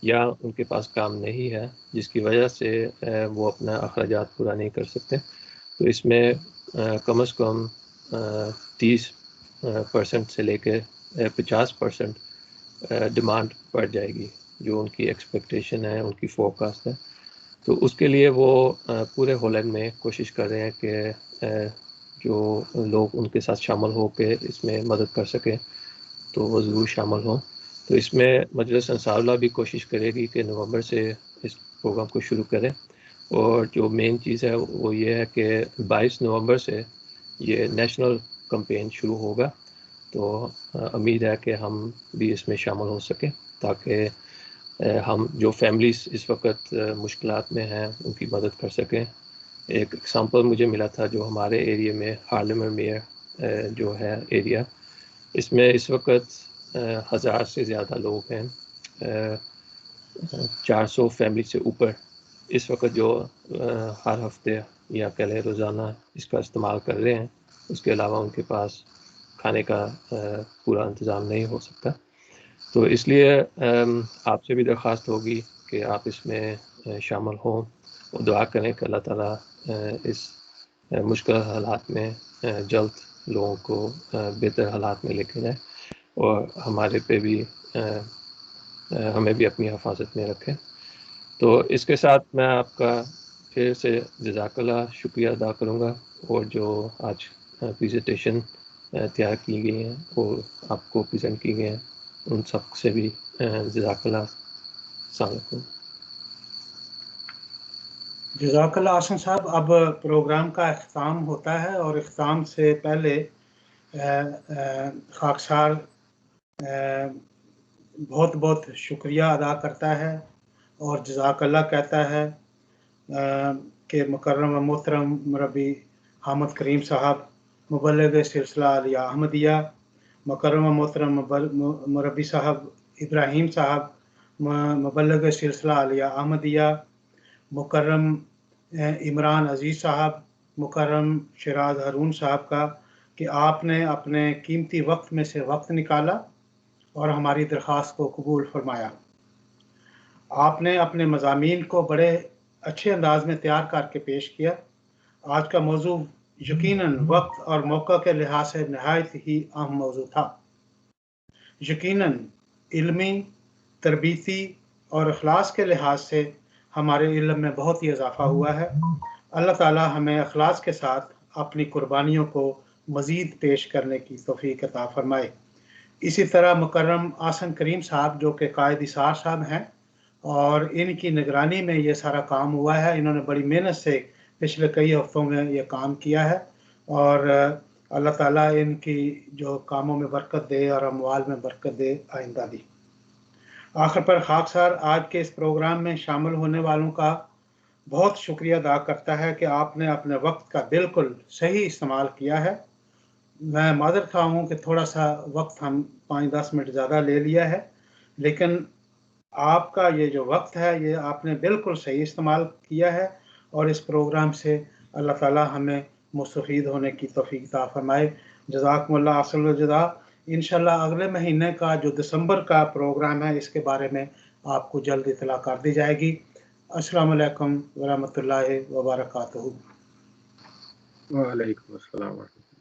یا ان کے پاس کام نہیں ہے جس کی وجہ سے وہ اپنا اخراجات پورا نہیں کر سکتے، تو اس میں کم از کم 30% سے لے کے 50% ڈیمانڈ بڑھ جائے گی، جو ان کی ایکسپیکٹیشن ہے، ان کی فورکاسٹ ہے۔ تو اس کے لیے وہ پورے ہولینڈ میں کوشش کر رہے ہیں کہ جو لوگ ان کے ساتھ شامل ہو کے اس میں مدد کر سکیں تو وہ ضرور شامل ہوں۔ تو اس میں مجلس انصار اللہ بھی کوشش کرے گی کہ نومبر سے اس پروگرام کو شروع کریں، اور جو مین چیز ہے وہ یہ ہے کہ 22 نومبر سے یہ نیشنل کمپین شروع ہوگا، تو امید ہے کہ ہم بھی اس میں شامل ہو سکیں تاکہ ہم جو فیملیز اس وقت مشکلات میں ہیں ان کی مدد کر سکیں۔ ایک ایگزامپل مجھے ملا تھا جو ہمارے ایریے میں ہارلمر میئر جو ہے ایریا، اس میں اس وقت 1000 سے زیادہ لوگ ہیں، 400 فیملی سے اوپر اس وقت جو ہر ہفتے یا کہہ لیں روزانہ اس کا استعمال کر رہے ہیں۔ اس کے علاوہ ان کے پاس کھانے کا پورا انتظام نہیں ہو سکتا، تو اس لیے آپ سے بھی درخواست ہوگی کہ آپ اس میں شامل ہوں اور دعا کریں کہ اللہ تعالیٰ اس مشکل حالات میں جلد لوگوں کو بہتر حالات میں لے کے جائے، اور ہمارے پہ بھی ہمیں بھی اپنی حفاظت میں رکھیں۔ تو اس کے ساتھ میں آپ کا پھر سے جزاک اللہ شکریہ ادا کروں گا، اور جو آج پریزنٹیشن تیار کی گئی ہیں اور آپ کو پریزنٹ کی گئے ہیں ان سب سے بھی جزاک اللہ۔ السلام علیکم۔ جزاک اللہ آسن صاحب۔ اب پروگرام کا اختتام ہوتا ہے، اور اختتام سے پہلے خاکسار بہت بہت شکریہ ادا کرتا ہے اور جزاک اللہ کہتا ہے کہ مکرم و محترم مربی حامد کریم صاحب، مبلغ سلسلہ علیہ احمدیہ، مکرم و محترم مربی صاحب ابراہیم صاحب، مبلغ سلسلہ علیہ احمدیہ، مکرم عمران عزیز صاحب، مکرم شراز ہارون صاحب کا کہ آپ نے اپنے قیمتی وقت میں سے وقت نکالا اور ہماری درخواست کو قبول فرمایا۔ آپ نے اپنے مضامین کو بڑے اچھے انداز میں تیار کر کے پیش کیا۔ آج کا موضوع یقیناً وقت اور موقع کے لحاظ سے نہایت ہی اہم موضوع تھا۔ یقیناً علمی، تربیتی اور اخلاص کے لحاظ سے ہمارے علم میں بہت ہی اضافہ ہوا ہے۔ اللہ تعالی ہمیں اخلاص کے ساتھ اپنی قربانیوں کو مزید پیش کرنے کی توفیق عطا فرمائے۔ اسی طرح مکرم آسن کریم صاحب جو کہ قائد اثار صاحب ہیں، اور ان کی نگرانی میں یہ سارا کام ہوا ہے۔ انہوں نے بڑی محنت سے پچھلے کئی ہفتوں میں یہ کام کیا ہے، اور اللہ تعالیٰ ان کی جو کاموں میں برکت دے اور اموال میں برکت دے آئندہ بھی۔ آخر پر خاکسار آج کے اس پروگرام میں شامل ہونے والوں کا بہت شکریہ ادا کرتا ہے کہ آپ نے اپنے وقت کا بالکل صحیح استعمال کیا ہے۔ میں معذرت خواہ ہوں کہ تھوڑا سا وقت ہم 5-10 منٹ زیادہ لے لیا ہے، لیکن آپ کا یہ جو وقت ہے یہ آپ نے بالکل صحیح استعمال کیا ہے، اور اس پروگرام سے اللہ تعالی ہمیں مستفید ہونے کی توفیق عطا فرمائے۔ جزاکم اللہ احسن الجزا۔ انشاءاللہ اگلے مہینے کا جو دسمبر کا پروگرام ہے اس کے بارے میں آپ کو جلد اطلاع کر دی جائے گی۔ السلام علیکم ورحمۃ اللہ وبرکاتہ۔ وعلیکم السلام ورحمۃ اللہ۔